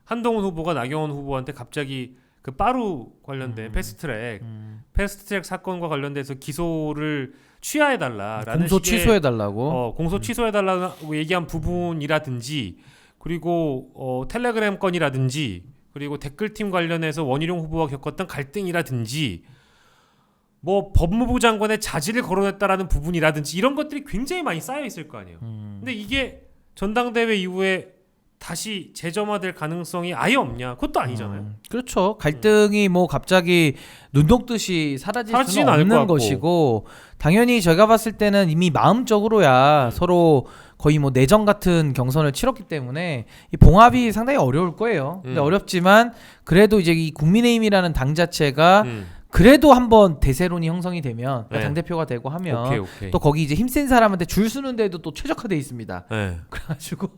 한동훈 후보가 나경원 후보한테 갑자기 그 빠루 관련된 패스트트랙 사건과 관련돼서 기소를 취하해달라라는 공소 취소해달라고 공소 취소해달라고 얘기한 부분이라든지 그리고 텔레그램 건이라든지 그리고 댓글팀 관련해서 원희룡 후보와 겪었던 갈등이라든지 뭐 법무부 장관의 자질을 거론했다라는 부분이라든지 이런 것들이 굉장히 많이 쌓여 있을 거 아니에요. 근데 이게 전당대회 이후에 다시 재점화될 가능성이 아예 없냐? 그것도 아니잖아요. 그렇죠. 갈등이 뭐 갑자기 눈 녹듯이 사라질 수는 없는 것이고 당연히 제가 봤을 때는 이미 마음적으로야 서로 거의 뭐 내정 같은 경선을 치렀기 때문에 이 봉합이 상당히 어려울 거예요. 근데 어렵지만 그래도 이제 이 국민의힘이라는 당 자체가 그래도 한번 대세론이 형성이 되면 당대표가 되고 하면 오케이. 또 거기 이제 힘센 사람한테 줄 서는 데도 또 최적화되어 있습니다. 그래가지고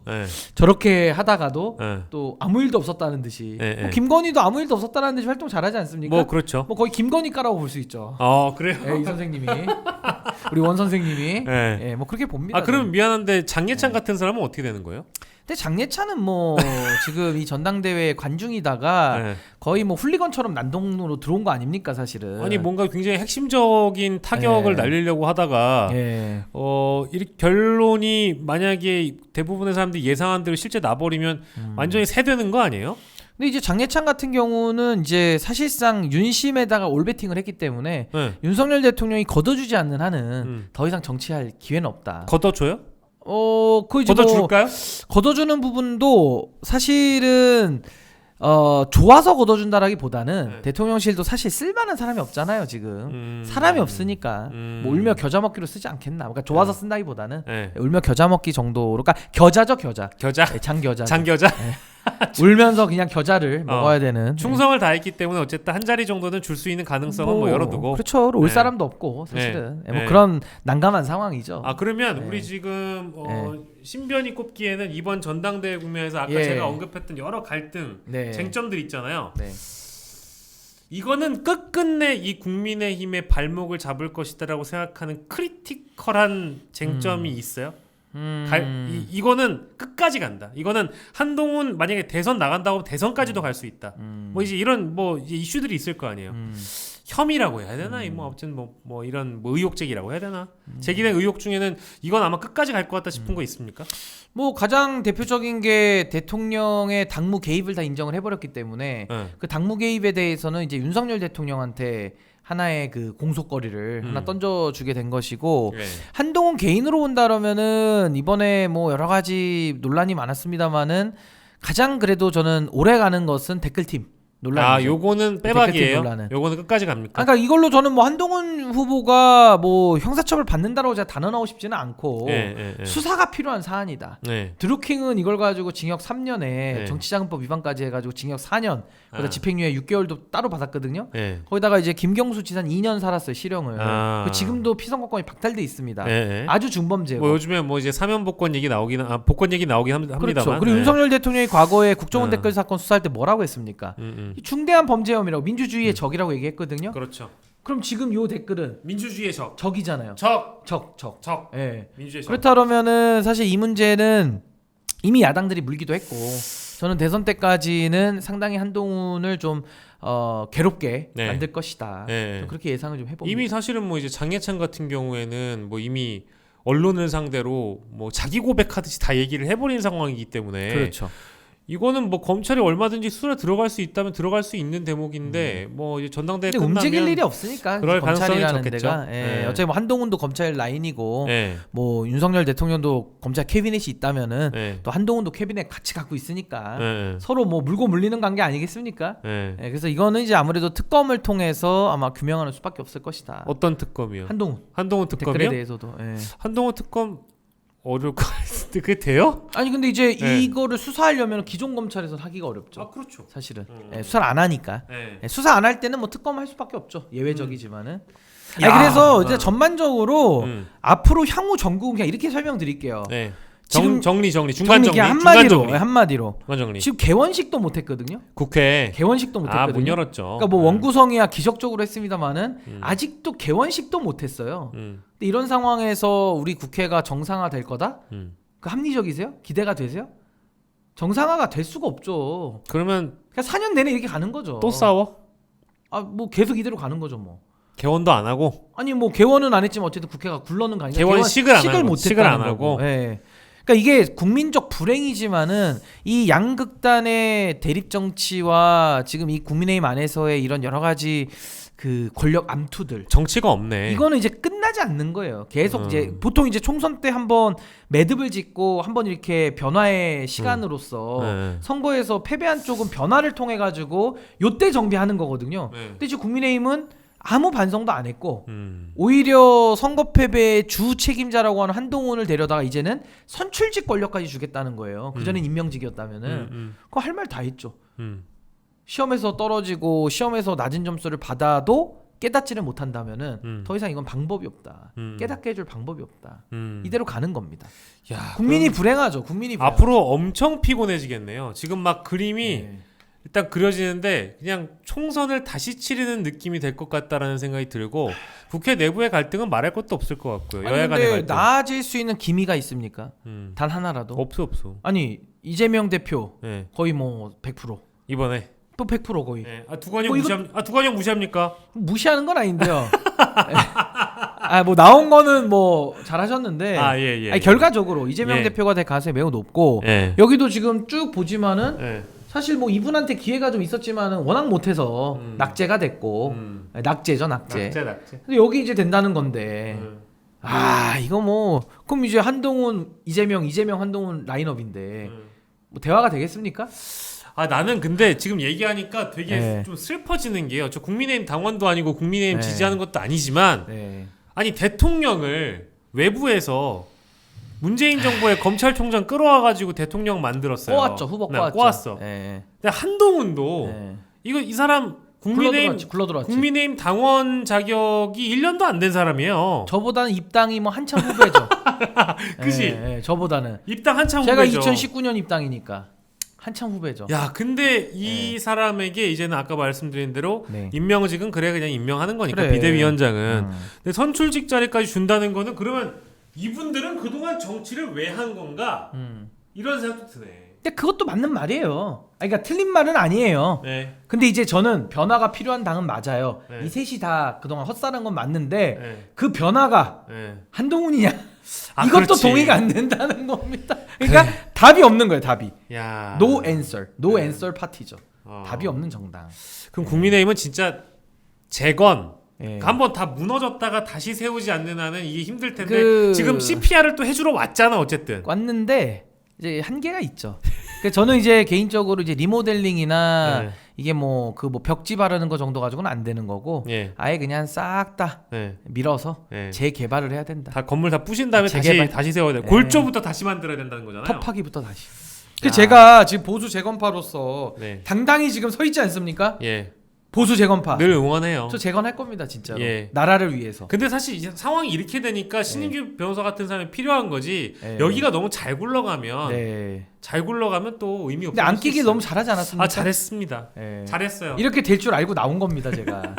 저렇게 하다가도 또 아무 일도 없었다는 듯이 뭐 김건희도 아무 일도 없었다는 듯이 활동 잘하지 않습니까? 뭐 그렇죠. 뭐 거의 김건희가라고 볼 수 있죠. 그래요? 이 선생님이 우리 원 선생님이 뭐 그렇게 봅니다. 그럼 미안한데 장예찬 같은 사람은 어떻게 되는 거예요? 근데 장예찬은 뭐 지금 이 전당대회 관중이다가 거의 뭐 훌리건처럼 난동으로 들어온 거 아닙니까 사실은. 아니 뭔가 굉장히 핵심적인 타격을 날리려고 하다가 이렇게 결론이 만약에 대부분의 사람들이 예상한 대로 실제 나버리면 완전히 새되는 거 아니에요? 근데 이제 장예찬 같은 경우는 이제 사실상 윤심에다가 올베팅을 했기 때문에 윤석열 대통령이 걷어주지 않는 한은 더 이상 정치할 기회는 없다. 걷어줘요? 걷어줄까요? 걷어주는 부분도 사실은 좋아서 걷어준다라기보다는 대통령실도 사실 쓸만한 사람이 없잖아요 지금. 사람이 없으니까 뭐 울며 겨자 먹기로 쓰지 않겠나. 그러니까 좋아서 쓴다기보다는 울며 겨자 먹기 정도로. 그러니까 겨자죠 겨자. 장겨자. 울면서 그냥 겨자를 먹어야 되는. 충성을 다했기 때문에 어쨌든 한 자리 정도는 줄 수 있는 가능성은 뭐 열어두고. 그렇죠. 올 사람도 없고 사실은 뭐 그런 난감한 상황이죠. 그러면 우리 지금 신변이 꼽기에는 이번 전당대회 국면에서 아까 제가 언급했던 여러 갈등, 쟁점들 있잖아요. 이거는 끝끝내 이 국민의힘의 발목을 잡을 것이다라고 생각하는 크리티컬한 쟁점이 있어요? 이거는 끝까지 간다. 이거는 한동훈 만약에 대선 나간다고 하면 대선까지도 갈 수 있다. 뭐 이제 이런 뭐 이제 이슈들이 있을 거 아니에요. 혐의라고 해야 되나? 뭐 아무튼 뭐 이런 뭐 의혹 제기라고 해야 되나? 제기된 의혹 중에는 이건 아마 끝까지 갈 것 같다 싶은 거 있습니까? 뭐 가장 대표적인 게 대통령의 당무 개입을 다 인정을 해버렸기 때문에 그 당무 개입에 대해서는 이제 윤석열 대통령한테 하나의 그 공소거리를 하나 던져주게 된 것이고 한동훈 개인으로 본다라면은 이번에 뭐 여러 가지 논란이 많았습니다만은 가장 그래도 저는 오래 가는 것은 댓글팀. 논란이죠. 요거는 빼박이에요. 요거는 끝까지 갑니까? 그러니까 이걸로 저는 뭐 한동훈 후보가 뭐 형사처벌 받는다라고 제가 단언하고 싶지는 않고 수사가 필요한 사안이다. 드루킹은 이걸 가지고 징역 3년에 정치자금법 위반까지 해가지고 징역 4년, 거기다 집행유예 6개월도 따로 받았거든요. 거기다가 이제 김경수 지사는 2년 살았어요, 실형을. 지금도 피선거권이 박탈돼 있습니다. 아주 중범죄고. 뭐 요즘에 뭐 이제 사면 복권 얘기 나오긴 복권 얘기 나오긴 합니다만. 그렇죠. 그리고 윤석열 대통령이 과거에 국정원 댓글 사건 수사할 때 뭐라고 했습니까? 중대한 범죄 혐의라고 민주주의의 적이라고 얘기했거든요. 그렇죠. 그럼 지금 요 댓글은 민주주의의 적이잖아요. 적. 예. 민주주의 적. 그렇다 그러면은 사실 이 문제는 이미 야당들이 물기도 했고, 저는 대선 때까지는 상당히 한동훈을 좀 괴롭게 만들 것이다. 그렇게 예상을 좀 해봅니다. 이미 사실은 뭐 이제 장예찬 같은 경우에는 뭐 이미 언론을 상대로 뭐 자기 고백하듯이 다 얘기를 해버린 상황이기 때문에. 그렇죠. 이거는 뭐 검찰이 얼마든지 수사에 들어갈 수 있다면 들어갈 수 있는 대목인데 뭐 이제 전당대회 끝나면 움직일 일이 없으니까 그럴 검찰이라는 가능성이 데가 어차피 뭐 한동훈도 검찰 라인이고 뭐 윤석열 대통령도 검찰 캐비넷이 있다면은 또 한동훈도 캐비넷 같이 갖고 있으니까 서로 뭐 물고 물리는 관계 아니겠습니까? 그래서 이거는 이제 아무래도 특검을 통해서 아마 규명하는 수밖에 없을 것이다. 어떤 특검이요? 한동훈 특검이요? 댓글에 대해서도 한동훈 특검 어려울 것 같은데 그게 돼요? 아니 근데 이제 이거를 수사하려면 기존 검찰에서 하기가 어렵죠. 그렇죠. 사실은 수사를 안 하니까 수사 안 할 때는 뭐 특검 할 수밖에 없죠. 예외적이지만은. 그래서 이제 전반적으로 앞으로 향후 전국은 그냥 이렇게 설명드릴게요. 지금 정리 중간 정리 한마디로 정리. 지금 개원식도 못했거든요. 국회 개원식도 못했거든요. 문 열었죠. 그러니까 뭐 원구성이야 기적적으로 했습니다만은 아직도 개원식도 못했어요. 근데 이런 상황에서 우리 국회가 정상화 될 거다? 그 합리적이세요? 기대가 되세요? 정상화가 될 수가 없죠. 그러면 그냥 4년 내내 이렇게 가는 거죠. 또 싸워? 뭐 계속 이대로 가는 거죠 뭐. 개원도 안 하고? 아니 뭐 개원은 안 했지만 어쨌든 국회가 굴러는 거 아니까 개원식을 안 하고. 그러니까 이게 국민적 불행이지만은 이 양극단의 대립 정치와 지금 이 국민의힘 안에서의 이런 여러 가지 그 권력 암투들 정치가 없네. 이거는 이제 끝나지 않는 거예요. 계속 이제 보통 이제 총선 때 한번 매듭을 짓고 한번 이렇게 변화의 시간으로서 선거에서 패배한 쪽은 변화를 통해 가지고 요때 정비하는 거거든요. 근데 지금 국민의힘은 아무 반성도 안 했고 오히려 선거 패배의 주 책임자라고 하는 한동훈을 데려다가 이제는 선출직 권력까지 주겠다는 거예요. 그전엔 임명직이었다면은 그거 할 말 다 했죠. 시험에서 떨어지고 시험에서 낮은 점수를 받아도 깨닫지를 못한다면은 더 이상 이건 방법이 없다. 깨닫게 해줄 방법이 없다. 이대로 가는 겁니다. 국민이 불행하죠. 앞으로 엄청 피곤해지겠네요. 지금 막 그림이 일단 그려지는데 그냥 총선을 다시 치르는 느낌이 될 것 같다라는 생각이 들고 국회 내부의 갈등은 말할 것도 없을 것 같고요. 여야 간의 갈등. 나아질 수 있는 기미가 있습니까? 단 하나라도? 없어. 아니 이재명 대표 거의 뭐 100% 이번에 또 100% 거의. 두관용 무시합니까? 무시하는 건 아닌데요. 뭐 나온 거는 뭐 잘하셨는데 아니, 결과적으로 이재명 대표가 될 가능성이 매우 높고 여기도 지금 쭉 보지만은 사실 뭐 이분한테 기회가 좀 있었지만은 워낙 못해서 낙제가 됐고 낙제죠. 근데 여기 이제 된다는 건데 이거 뭐 그럼 이제 한동훈 이재명 한동훈 라인업인데 뭐 대화가 되겠습니까? 나는 근데 지금 얘기하니까 되게 좀 슬퍼지는 게요. 저 국민의힘 당원도 아니고 국민의힘 지지하는 것도 아니지만 아니 대통령을 외부에서 문재인 정부의 검찰총장 끌어와가지고 대통령 만들었어요. 꼬았죠. 후보 꼬았어. 근데 한동훈도 이 사람 국민의힘 당원 자격이 1년도 안 된 사람이에요. 저보다는 입당이 뭐 한참 후배죠. 그지? 저보다는 입당 한참 후배죠. 제가 2019년 입당이니까 한참 후배죠. 근데 이 사람에게 이제는 아까 말씀드린 대로 임명직은 그냥 임명하는 거니까 비대위원장은. 근데 선출직 자리까지 준다는 거는 그러면 이분들은 그동안 정치를 왜 한 건가? 이런 생각도 드네. 근데 그것도 맞는 말이에요. 그러니까 틀린 말은 아니에요. 근데 이제 저는 변화가 필요한 당은 맞아요. 이 셋이 다 그동안 헛살한 건 맞는데 그 변화가 한동훈이냐? 이것도 그렇지. 동의가 안 된다는 겁니다. 그러니까 답이 없는 거예요. 답이. No answer 파티죠. 답이 없는 정당. 그럼 국민의힘은 진짜 재건 한번 다 무너졌다가 다시 세우지 않는 한은 이게 힘들 텐데 지금 CPR을 또 해주러 왔잖아. 어쨌든 왔는데 이제 한계가 있죠. 그래서 저는 이제 개인적으로 이제 리모델링이나 이게 뭐 그 뭐 벽지 바르는 거 정도 가지고는 안 되는 거고 예. 아예 그냥 싹 다 밀어서 재개발을 해야 된다. 다 건물 다 부신 다음에 다시 세워야 돼. 골조부터 다시 만들어야 된다는 거잖아요. 톱하기부터 다시. 제가 지금 보수 재건파로서 당당히 지금 서 있지 않습니까? 보수 재건파 늘 응원해요. 저 재건할 겁니다 진짜로. 나라를 위해서. 근데 사실 이제 상황이 이렇게 되니까 신인규 변호사 같은 사람이 필요한 거지. 여기가 너무 잘 굴러가면 잘 굴러가면 또 의미 없어. 근데 안 끼길 너무 잘하지 않았습니까? 잘했습니다. 잘했어요. 이렇게 될 줄 알고 나온 겁니다 제가.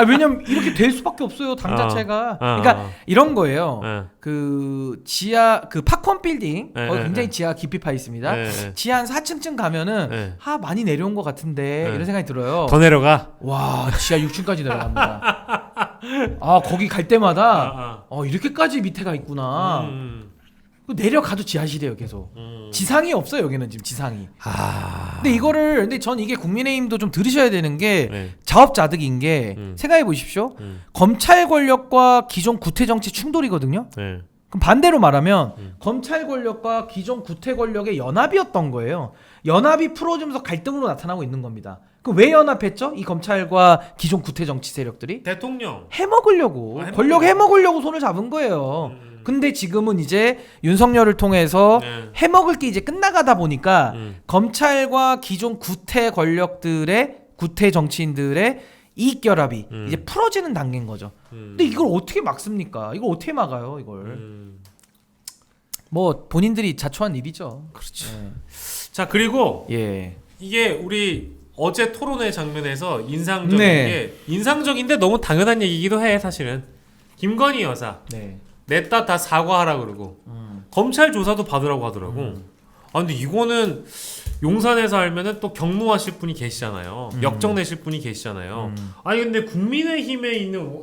왜냐면 이렇게 될 수밖에 없어요 당 자체가. 그러니까 이런 거예요. 그 지하 그 팝콘 빌딩 거기 굉장히 지하 깊이 파 있습니다. 지하 한 4층쯤 가면은 많이 내려온 것 같은데 이런 생각이 들어요. 더 내려가. 와 지하 6층까지 내려갑니다. 거기 갈 때마다 이렇게까지 밑에가 있구나. 내려가도 지하실이에요 계속. 지상이 없어요 여기는 지금 지상이. 근데 전 이게 국민의힘도 좀 들으셔야 되는 게 자업자득인 게 생각해 보십시오. 검찰 권력과 기존 구태 정치 충돌이거든요. 그럼 반대로 말하면 검찰 권력과 기존 구태 권력의 연합이었던 거예요. 연합이 풀어지면서 갈등으로 나타나고 있는 겁니다. 그럼 왜 연합했죠? 이 검찰과 기존 구태 정치 세력들이 대통령 해먹으려고 권력 해먹으려고 손을 잡은 거예요. 근데 지금은 이제 윤석열을 통해서 해먹을 게 이제 끝나가다 보니까 검찰과 기존 구태 권력들의 구태 정치인들의 이익 결합이 이제 풀어지는 단계인 거죠. 근데 이걸 어떻게 막습니까? 이걸 어떻게 막아요? 이걸 뭐 본인들이 자초한 일이죠. 그렇죠. 자 그리고 이게 우리 어제 토론회 장면에서 인상적인데 너무 당연한 얘기기도 해 사실은. 김건희 여사 냈다 다 사과하라 그러고 검찰 조사도 받으라고 하더라고. 근데 이거는 용산에서 알면은 또 경무하실 분이 계시잖아요. 역정 내실 분이 계시잖아요. 아니 근데 국민의힘에 있는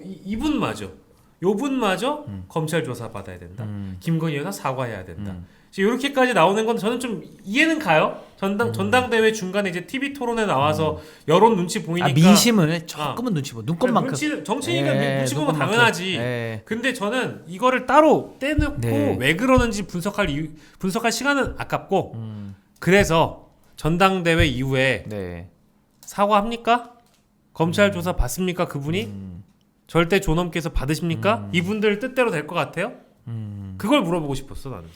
요분마저 검찰 조사 받아야 된다. 김건희 여사 사과해야 된다. 이렇게까지 나오는 건 저는 좀 이해는 가요. 전당대회 중간에 이제 TV 토론에 나와서 여론 눈치 보이니까 민심을 조금은 눈치 보. 눈꽃만큼. 정치니까 눈치 보면 당연하지. 근데 저는 이거를 따로 떼놓고 왜 그러는지 분석할 시간은 아깝고 그래서 전당대회 이후에 사과합니까? 검찰 조사 받습니까? 그분이 절대 존엄께서 받으십니까? 이분들 뜻대로 될 것 같아요? 그걸 물어보고 싶었어 나는.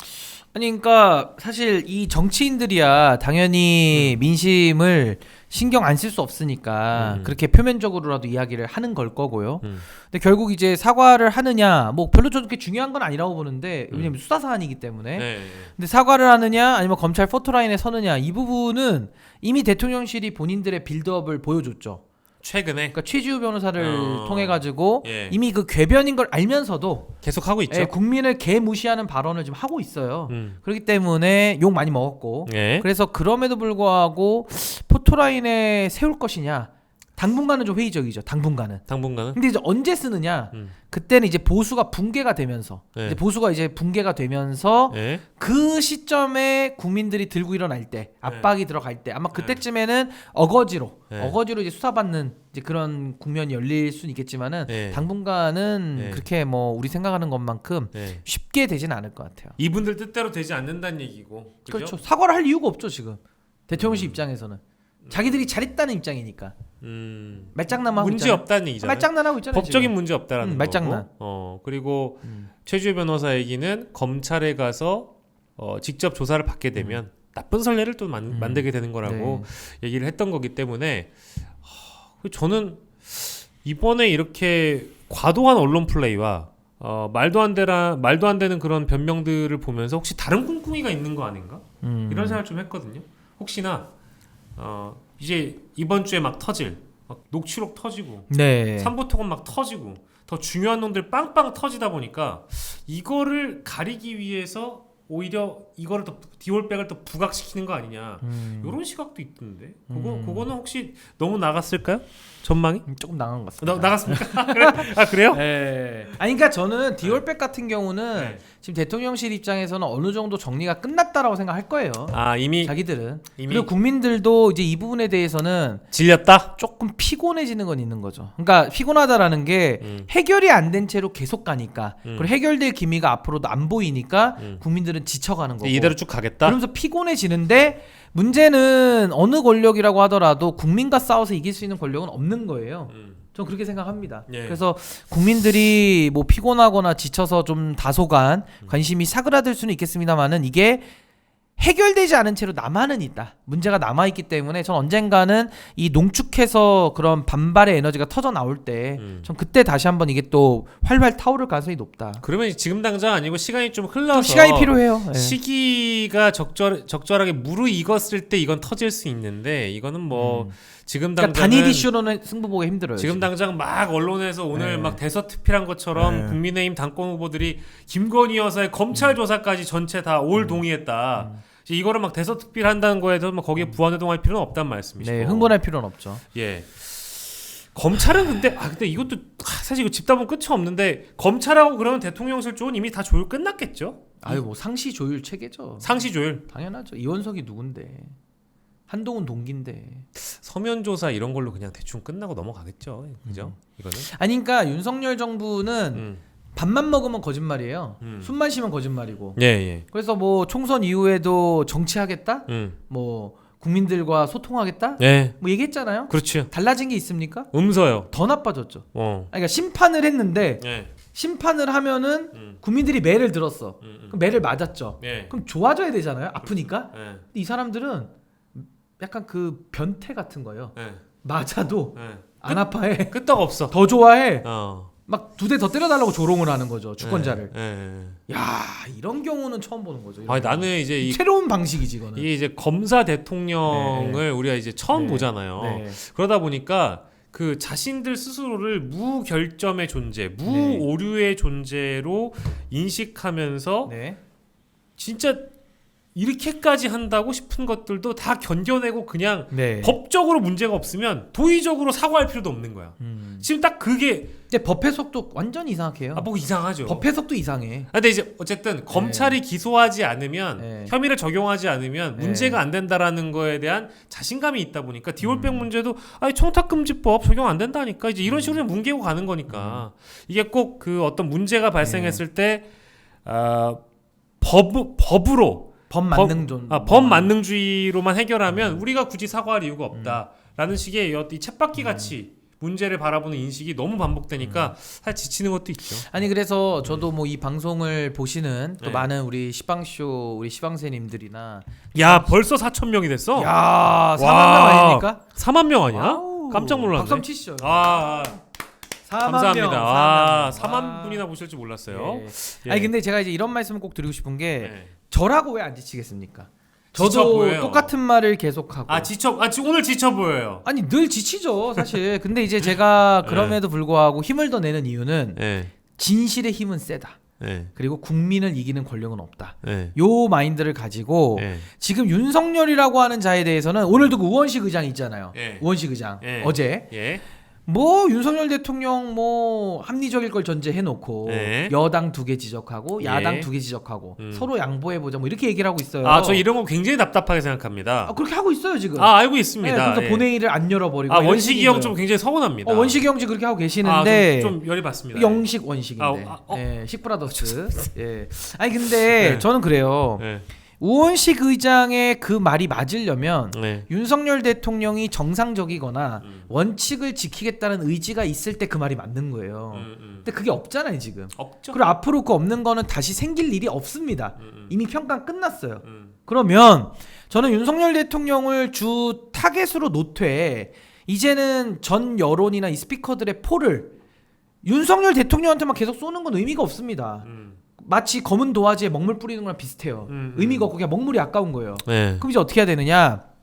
아니 그러니까 사실 이 정치인들이야 당연히 민심을 신경 안 쓸 수 없으니까 그렇게 표면적으로라도 이야기를 하는 걸 거고요. 근데 결국 이제 사과를 하느냐 뭐 별로 저도 그렇게 중요한 건 아니라고 보는데 왜냐면 수사 사안이기 때문에. 근데 사과를 하느냐 아니면 검찰 포토라인에 서느냐 이 부분은 이미 대통령실이 본인들의 빌드업을 보여줬죠. 최근에 그러니까 최지우 변호사를 통해 가지고 이미 그 궤변인 걸 알면서도 계속 하고 있죠. 국민을 개무시하는 발언을 지금 하고 있어요. 그렇기 때문에 욕 많이 먹었고 그래서 그럼에도 불구하고 포토라인에 세울 것이냐 당분간은 좀 회의적이죠. 당분간은. 근데 이제 언제 쓰느냐? 그때는 이제 보수가 붕괴가 되면서 이제 보수가 이제 붕괴가 되면서 그 시점에 국민들이 들고 일어날 때 압박이 들어갈 때 아마 그때쯤에는 어거지로 이제 수사받는 이제 그런 국면이 열릴 수는 있겠지만은 당분간은 그렇게 뭐 우리 생각하는 것만큼 쉽게 되지는 않을 것 같아요. 이분들 뜻대로 되지 않는다는 얘기고. 그죠? 그렇죠. 사과를 할 이유가 없죠 지금 대통령실 입장에서는. 자기들이 잘했다는 입장이니까. 말장난하고 문제 없다는 얘기잖아요. 말장난하고 있잖아요. 법적인 지금. 문제 없다라는 말장난. 거고. 그리고 최주혜 변호사 얘기는 검찰에 가서 직접 조사를 받게 되면 나쁜 선례를 또 만들게 되는 거라고 얘기를 했던 거기 때문에 저는 이번에 이렇게 과도한 언론 플레이와 말도 안 되는 그런 변명들을 보면서 혹시 다른 꿍꿍이가 있는 거 아닌가? 이런 생각을 좀 했거든요. 혹시나 이제 이번 주에 막 터질 녹취록 터지고 삼부토건 막 터지고 더 중요한 놈들 빵빵 터지다 보니까 이거를 가리기 위해서 오히려 이거를 더 디올백을 더 부각시키는 거 아니냐 이런 시각도 있던데 그거는 혹시 너무 나갔을까요? 전망이? 조금 나간 것 같습니다. 나갔습니까? 그래요? 아니 그러니까 저는 디올백 같은 경우는 지금 대통령실 입장에서는 어느 정도 정리가 끝났다라고 생각할 거예요. 이미 자기들은. 그리고 국민들도 이제 이 부분에 대해서는 질렸다? 조금 피곤해지는 건 있는 거죠. 그러니까 피곤하다라는 게 해결이 안 된 채로 계속 가니까 그리고 해결될 기미가 앞으로도 안 보이니까 국민들은 지쳐가는 거고. 이대로 쭉 가겠다? 그러면서 피곤해지는데 문제는 어느 권력이라고 하더라도 국민과 싸워서 이길 수 있는 권력은 없는 거예요. 저는 그렇게 생각합니다. 예. 그래서 국민들이 뭐 피곤하거나 지쳐서 좀 다소간 관심이 사그라들 수는 있겠습니다만은 이게 해결되지 않은 채로 남아는 있다. 문제가 남아있기 때문에 전 언젠가는 이 농축해서 그런 반발의 에너지가 터져 나올 때 전 그때 다시 한번 이게 또 활발 타오를 가능성이 높다. 그러면 지금 당장 아니고 시간이 좀 흘러서 시간이 필요해요. 네. 시기가 적절하게 무르익었을 때 이건 터질 수 있는데 이거는 뭐 지금 당장 그러니까 단일 이슈로는 승부 보기 힘들어요. 지금 당장 막 언론에서 오늘 막 대서특필한 것처럼 국민의힘 당권 후보들이 김건희 여사의 검찰 조사까지 전체 다 올 동의했다. 이거를 막 대서특필한다는 거에 대해서 막 거기에 부안해동할 필요는 없단 말씀이시죠. 네, 흥분할 필요는 없죠. 예. 검찰은 근데 이것도 사실 이거 짚다 보면 끝이 없는데 검찰하고 그러면 대통령실 쪽은 이미 다 조율 끝났겠죠? 아유 뭐 상시 조율 체계죠. 상시 조율 당연하죠. 이원석이 누군데? 한동훈 동기인데. 서면 조사 이런 걸로 그냥 대충 끝나고 넘어가겠죠. 그죠? 이거는. 아니 그러니까 윤석열 정부는 밥만 먹으면 거짓말이에요. 숨만 쉬면 거짓말이고. 예. 그래서 뭐 총선 이후에도 정치하겠다? 뭐 국민들과 소통하겠다? 예. 뭐 얘기했잖아요. 그렇죠. 달라진 게 있습니까? 음서요. 더 나빠졌죠. 그러니까 심판을 했는데 심판을 하면은 국민들이 매를 들었어. 그럼 매를 맞았죠. 그럼 좋아져야 되잖아요. 아프니까. 이 사람들은 약간 그 변태 같은 거예요. 맞아도 안 아파해. 끄떡 없어. 더 좋아해. 막 2대 더 때려달라고 조롱을 하는 거죠. 주권자를. 야 이런 경우는 처음 보는 거죠. 아니 나는 이제 새로운 방식이지 이거는. 이게 이제 검사 대통령을 우리가 이제 처음 보잖아요. 그러다 보니까 그 자신들 스스로를 무결점의 존재, 무오류의 존재로 인식하면서 진짜 이렇게까지 한다고 싶은 것들도 다 견뎌내고 그냥 법적으로 문제가 없으면 도의적으로 사과할 필요도 없는 거야. 지금 딱 그게 근데 법 해석도 완전 이상해요. 뭐 이상하죠. 법 해석도 이상해. 근데 이제 어쨌든 검찰이 기소하지 않으면 혐의를 적용하지 않으면 문제가 안 된다라는 거에 대한 자신감이 있다 보니까 디올백 문제도 청탁금지법 적용 안 된다니까 이제 이런 식으로 뭉개고 가는 거니까 이게 꼭 그 어떤 문제가 발생했을 때 법으로 법 만능주의로만 해결하면 우리가 굳이 사과할 이유가 없다라는 식의 이 쳇바퀴 같이 문제를 바라보는 인식이 너무 반복되니까 사실 지치는 것도 있죠. 아니 그래서 저도 뭐 이 방송을 보시는 또 많은 우리 시방쇼 우리 시방새님들이나 벌써 4,000명이 됐어? 4만 명 아닙니까? 4만 명 아니야? 와우. 깜짝 놀랐네. 박수 치시죠. 감사합니다. 4만 분이나 보실 줄 몰랐어요. 아니 근데 제가 이제 이런 말씀을 꼭 드리고 싶은 게 저라고 왜 안 지치겠습니까? 저도 똑같은 말을 계속하고. 오늘 지쳐 보여요. 아니 늘 지치죠 사실. 근데 이제 제가 그럼에도 불구하고 힘을 더 내는 이유는 진실의 힘은 세다. 그리고 국민을 이기는 권력은 없다. 요 마인드를 가지고 지금 윤석열이라고 하는 자에 대해서는 오늘도 그 우원식 의장 있잖아요. 우원식 의장 어제 뭐 윤석열 대통령 뭐 합리적일 걸 전제해놓고 여당 2개 지적하고 야당 2개 지적하고 서로 양보해보자 뭐 이렇게 얘기를 하고 있어요. 저 이런 거 굉장히 답답하게 생각합니다. 그렇게 하고 있어요 지금. 알고 있습니다. 그래서 본회의를 안 열어버리고. 원식이 형 좀 굉장히 서운합니다. 원식이 형 지금 그렇게 하고 계시는데 좀 열이 받습니다. 영식 원식인데. 식브라더스. 아니 근데 저는 그래요. 우원식 의장의 그 말이 맞으려면 윤석열 대통령이 정상적이거나 원칙을 지키겠다는 의지가 있을 때 그 말이 맞는 거예요. 근데 그게 없잖아요 지금. 없죠. 그리고 앞으로 그 없는 거는 다시 생길 일이 없습니다. 이미 평가 끝났어요. 그러면 저는 윤석열 대통령을 주 타겟으로 놓되 이제는 전 여론이나 이 스피커들의 포를 윤석열 대통령한테만 계속 쏘는 건 의미가 없습니다. 마치 검은 도화지에 먹물 뿌리는 거랑 비슷해요. 의미가 없고 그냥 먹물이 아까운 거예요. 그럼 이제 어떻게 해야 되느냐?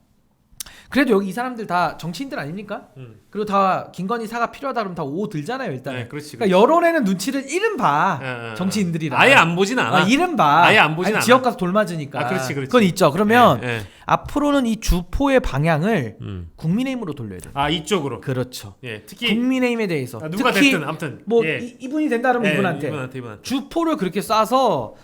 그래도 여기 이 사람들 다 정치인들 아닙니까? 그리고 다 김건희 사과 필요하다 그러면 다 오 들잖아요 일단. 그러니까 여론에는 눈치를 이름 봐. 정치인들이랑. 아예 안 보진 않아. 이름 봐. 아예 안 보진 않아. 지역 가서 돌 맞으니까. 그렇지. 그건 있죠. 그러면 앞으로는 이 주포의 방향을 국민의힘으로 돌려야 돼요. 이쪽으로. 그렇죠. 특히 국민의힘에 대해서. 누가 됐든 아무튼 뭐 이분이 된다 그러면 이분한테 주포를 그렇게 쏴서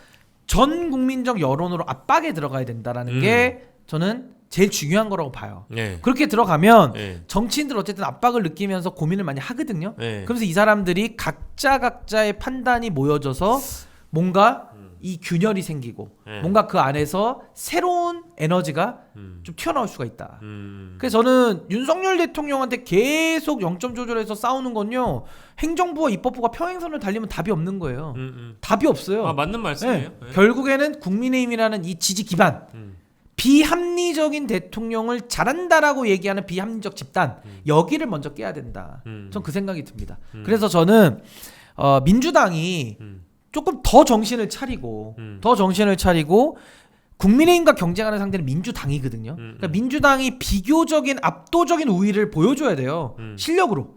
전 국민적 여론으로 압박에 들어가야 된다라는 게 저는 제일 중요한 거라고 봐요. 그렇게 들어가면 정치인들 어쨌든 압박을 느끼면서 고민을 많이 하거든요. 그러면서 이 사람들이 각자의 판단이 모여져서 뭔가 이 균열이 생기고 뭔가 그 안에서 새로운 에너지가 좀 튀어나올 수가 있다. 그래서 저는 윤석열 대통령한테 계속 0점 조절해서 싸우는 건요, 행정부와 입법부가 평행선을 달리면 답이 없는 거예요. 답이 없어요. 아, 맞는 말씀이에요. 네. 결국에는 국민의힘이라는 이 지지 기반, 비합리적인 대통령을 잘한다라고 얘기하는 비합리적 집단, 여기를 먼저 깨야 된다. 전 그 생각이 듭니다. 그래서 저는 민주당이 조금 더 정신을 차리고 국민의힘과 경쟁하는 상대는 민주당이거든요. 그러니까 민주당이 비교적인 압도적인 우위를 보여줘야 돼요. 실력으로.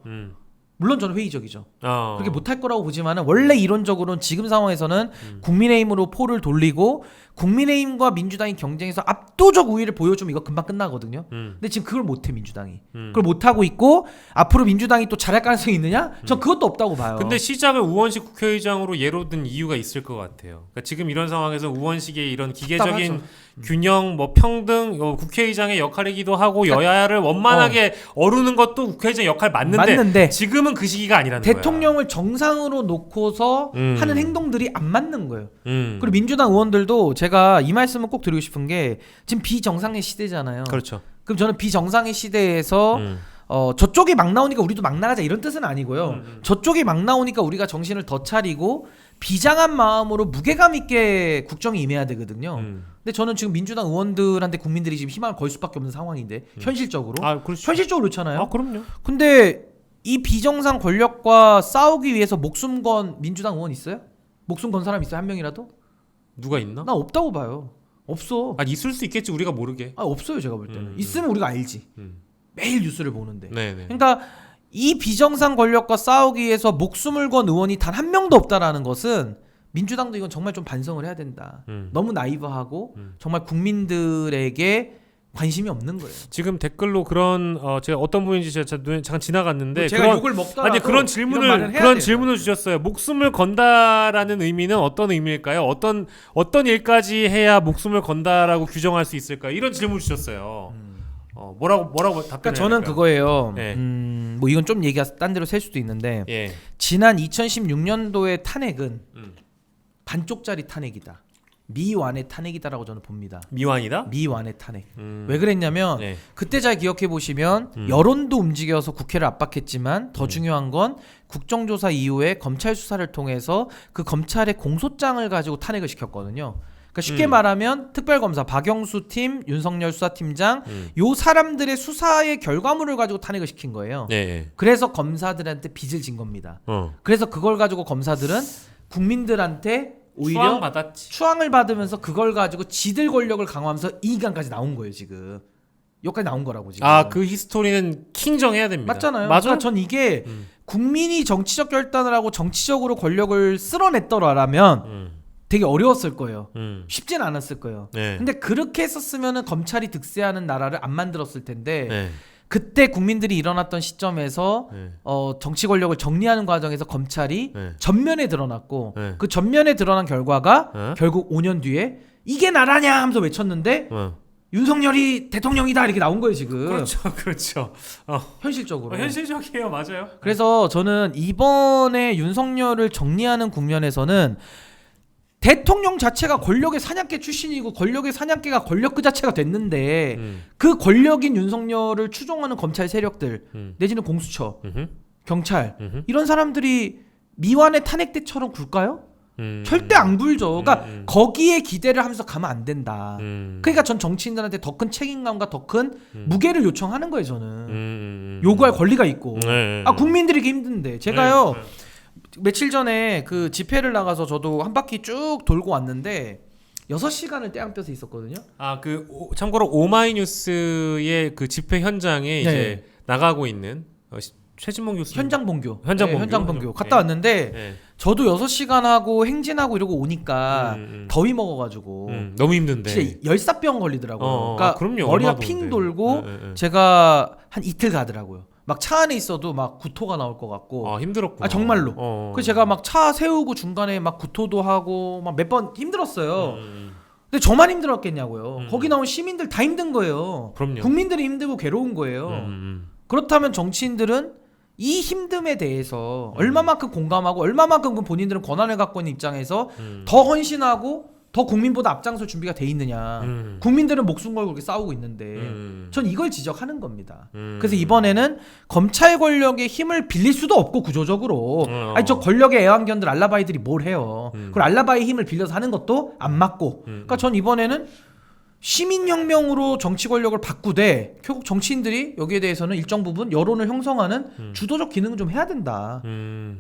물론 저는 회의적이죠. 그렇게 못할 거라고 보지만은 원래 이론적으로는 지금 상황에서는 국민의힘으로 포를 돌리고 국민의힘과 민주당이 경쟁해서 압도적 우위를 보여주면 이거 금방 끝나거든요. 근데 지금 그걸 못해 민주당이. 그걸 못하고 있고 앞으로 민주당이 또 잘할 가능성이 있느냐? 전 그것도 없다고 봐요. 근데 시작을 우원식 국회의장으로 예로 든 이유가 있을 것 같아요. 그러니까 지금 이런 상황에서 우원식의 이런 기계적인 균형, 뭐 평등, 국회의장의 역할이기도 하고 여야를 원만하게 어루는 것도 국회의장 역할 맞는데 지금은 그 시기가 아니라는 거야. 대통령을 정상으로 놓고서 하는 행동들이 안 맞는 거예요. 그리고 민주당 의원들도 제가 이 말씀을 꼭 드리고 싶은 게 지금 비정상의 시대잖아요. 그렇죠. 그럼 저는 비정상의 시대에서 저쪽이 막 나오니까 우리도 막 나가자 이런 뜻은 아니고요. 저쪽이 막 나오니까 우리가 정신을 더 차리고 비장한 마음으로 무게감 있게 국정에 임해야 되거든요. 근데 저는 지금 민주당 의원들한테 국민들이 지금 희망을 걸 수밖에 없는 상황인데 현실적으로. 그렇죠. 현실적으로 그렇잖아요. 그럼요. 근데 이 비정상 권력과 싸우기 위해서 목숨 건 민주당 의원 있어요? 목숨 건 사람 있어요? 한 명이라도? 누가 있나? 나 없다고 봐요. 없어. 있을 수 있겠지 우리가 모르게. 없어요 제가 볼 때는. 있으면 우리가 알지. 매일 뉴스를 보는데. 네네. 그러니까 이 비정상 권력과 싸우기 위해서 목숨을 건 의원이 단 한 명도 없다라는 것은 민주당도 이건 정말 좀 반성을 해야 된다. 너무 나이브하고 정말 국민들에게 관심이 없는 거예요. 지금 댓글로 그런 제가 어떤 분인지 제가 잠깐 지나갔는데 제가 욕을 먹더라도 그런 질문을 주셨어요. 목숨을 건다라는 의미는 어떤 의미일까요? 어떤 일까지 해야 목숨을 건다라고 규정할 수 있을까요? 이런 질문 주셨어요. 뭐라고 답변을 그러니까 저는 할까요? 그거예요. 네. 뭐 이건 좀 얘기가 딴 데로 셀 수도 있는데 지난 2016년도의 탄핵은 반쪽짜리 탄핵이다. 미완의 탄핵이다라고 저는 봅니다. 미완이다? 미완의 탄핵. 왜 그랬냐면 그때 잘 기억해 보시면 여론도 움직여서 국회를 압박했지만 더 중요한 건 국정조사 이후에 검찰 수사를 통해서 그 검찰의 공소장을 가지고 탄핵을 시켰거든요. 그러니까 쉽게 말하면 특별검사 박영수 팀, 윤석열 수사팀장 요 사람들의 수사의 결과물을 가지고 탄핵을 시킨 거예요. 그래서 검사들한테 빚을 진 겁니다. 그래서 그걸 가지고 검사들은 국민들한테 오히려 추앙을 받으면서 그걸 가지고 지들 권력을 강화하면서 이 인간까지 나온 거예요 지금. 여기까지 나온 거라고 지금. 그 히스토리는 킹정해야 됩니다. 맞잖아요. 그러니까 전 이게 국민이 정치적 결단을 하고 정치적으로 권력을 쓸어냈더라면 되게 어려웠을 거예요. 쉽진 않았을 거예요. 근데 그렇게 했었으면 검찰이 득세하는 나라를 안 만들었을 텐데 그때 국민들이 일어났던 시점에서 정치 권력을 정리하는 과정에서 검찰이 전면에 드러났고 그 전면에 드러난 결과가 결국 5년 뒤에 이게 나라냐 하면서 외쳤는데 윤석열이 대통령이다 이렇게 나온 거예요 지금. 그렇죠. 현실적으로. 현실적이에요, 맞아요. 그래서 저는 이번에 윤석열을 정리하는 국면에서는 대통령 자체가 권력의 사냥개 출신이고 권력의 사냥개가 권력 그 자체가 됐는데 그 권력인 윤석열을 추종하는 검찰 세력들 내지는 공수처, 경찰 이런 사람들이 미완의 탄핵 때처럼 굴까요? 절대 안 굴죠. 그러니까 거기에 기대를 하면서 가면 안 된다. 그러니까 전 정치인들한테 더 큰 책임감과 더 큰 무게를 요청하는 거예요. 저는 요구할 권리가 있고 국민들이 힘든데 제가요 며칠 전에 그 집회를 나가서 저도 한 바퀴 쭉 돌고 왔는데 6시간을 떼안볕에 있었거든요. 참고로 오마이뉴스의 그 집회 현장에 이제 나가고 있는 최진봉 교수 현장 본교 갔다 왔는데 저도 6시간 하고 행진하고 이러고 오니까 더위 먹어가지고 너무 힘든데 진짜 열사병 걸리더라고요. 그러니까 그럼요, 머리가 핑 돌고 제가 한 이틀 가더라고요. 막 차 안에 있어도 막 구토가 나올 것 같고 힘들었구나. 정말로. 그래서 제가 막 차 세우고 중간에 막 구토도 하고 막 몇 번 힘들었어요. 근데 저만 힘들었겠냐고요. 거기 나온 시민들 다 힘든 거예요. 그럼요. 국민들이 힘들고 괴로운 거예요. 그렇다면 정치인들은 이 힘듦에 대해서 얼마만큼 공감하고 얼마만큼 본인들은 권한을 갖고 있는 입장에서 더 헌신하고 더 국민보다 앞장설 준비가 돼 있느냐. 국민들은 목숨 걸고 그렇게 싸우고 있는데 전 이걸 지적하는 겁니다. 그래서 이번에는 검찰 권력의 힘을 빌릴 수도 없고 구조적으로 아니 저 권력의 애완견들 알라바이들이 뭘 해요. 그걸 알라바이 힘을 빌려서 하는 것도 안 맞고 그러니까 전 이번에는 시민혁명으로 정치 권력을 바꾸되 결국 정치인들이 여기에 대해서는 일정 부분 여론을 형성하는 주도적 기능을 좀 해야 된다.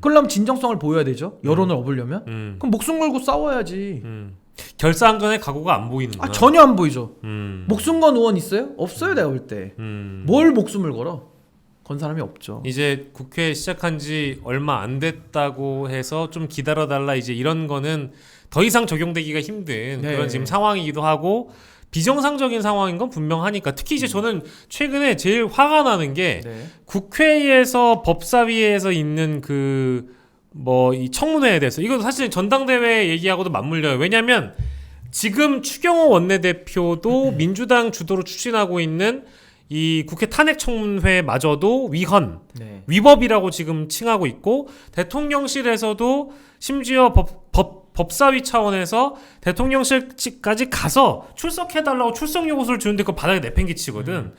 그러려면 진정성을 보여야 되죠. 여론을 얻으려면. 그럼 목숨 걸고 싸워야지. 결사항전의 각오가 안 보이는구나. 전혀 안 보이죠. 목숨 건 의원 있어요? 없어요. 내가 볼 때. 뭘 목숨을 걸어? 건 사람이 없죠. 이제 국회 시작한 지 얼마 안 됐다고 해서 좀 기다려달라 이제 이런 거는 더 이상 적용되기가 힘든 그런 지금 상황이기도 하고 비정상적인 상황인 건 분명하니까 특히 이제 저는 최근에 제일 화가 나는 게 국회에서 법사위에서 있는 이 청문회에 대해서 이거 사실 전당대회 얘기하고도 맞물려요. 왜냐하면 지금 추경호 원내대표도 민주당 주도로 추진하고 있는 이 국회 탄핵 청문회마저도 위법이라고 지금 칭하고 있고 대통령실에서도 심지어 법사위 차원에서 대통령실까지 가서 출석해달라고 출석 요구서를 주는데 그거 바닥에 내팽개치거든.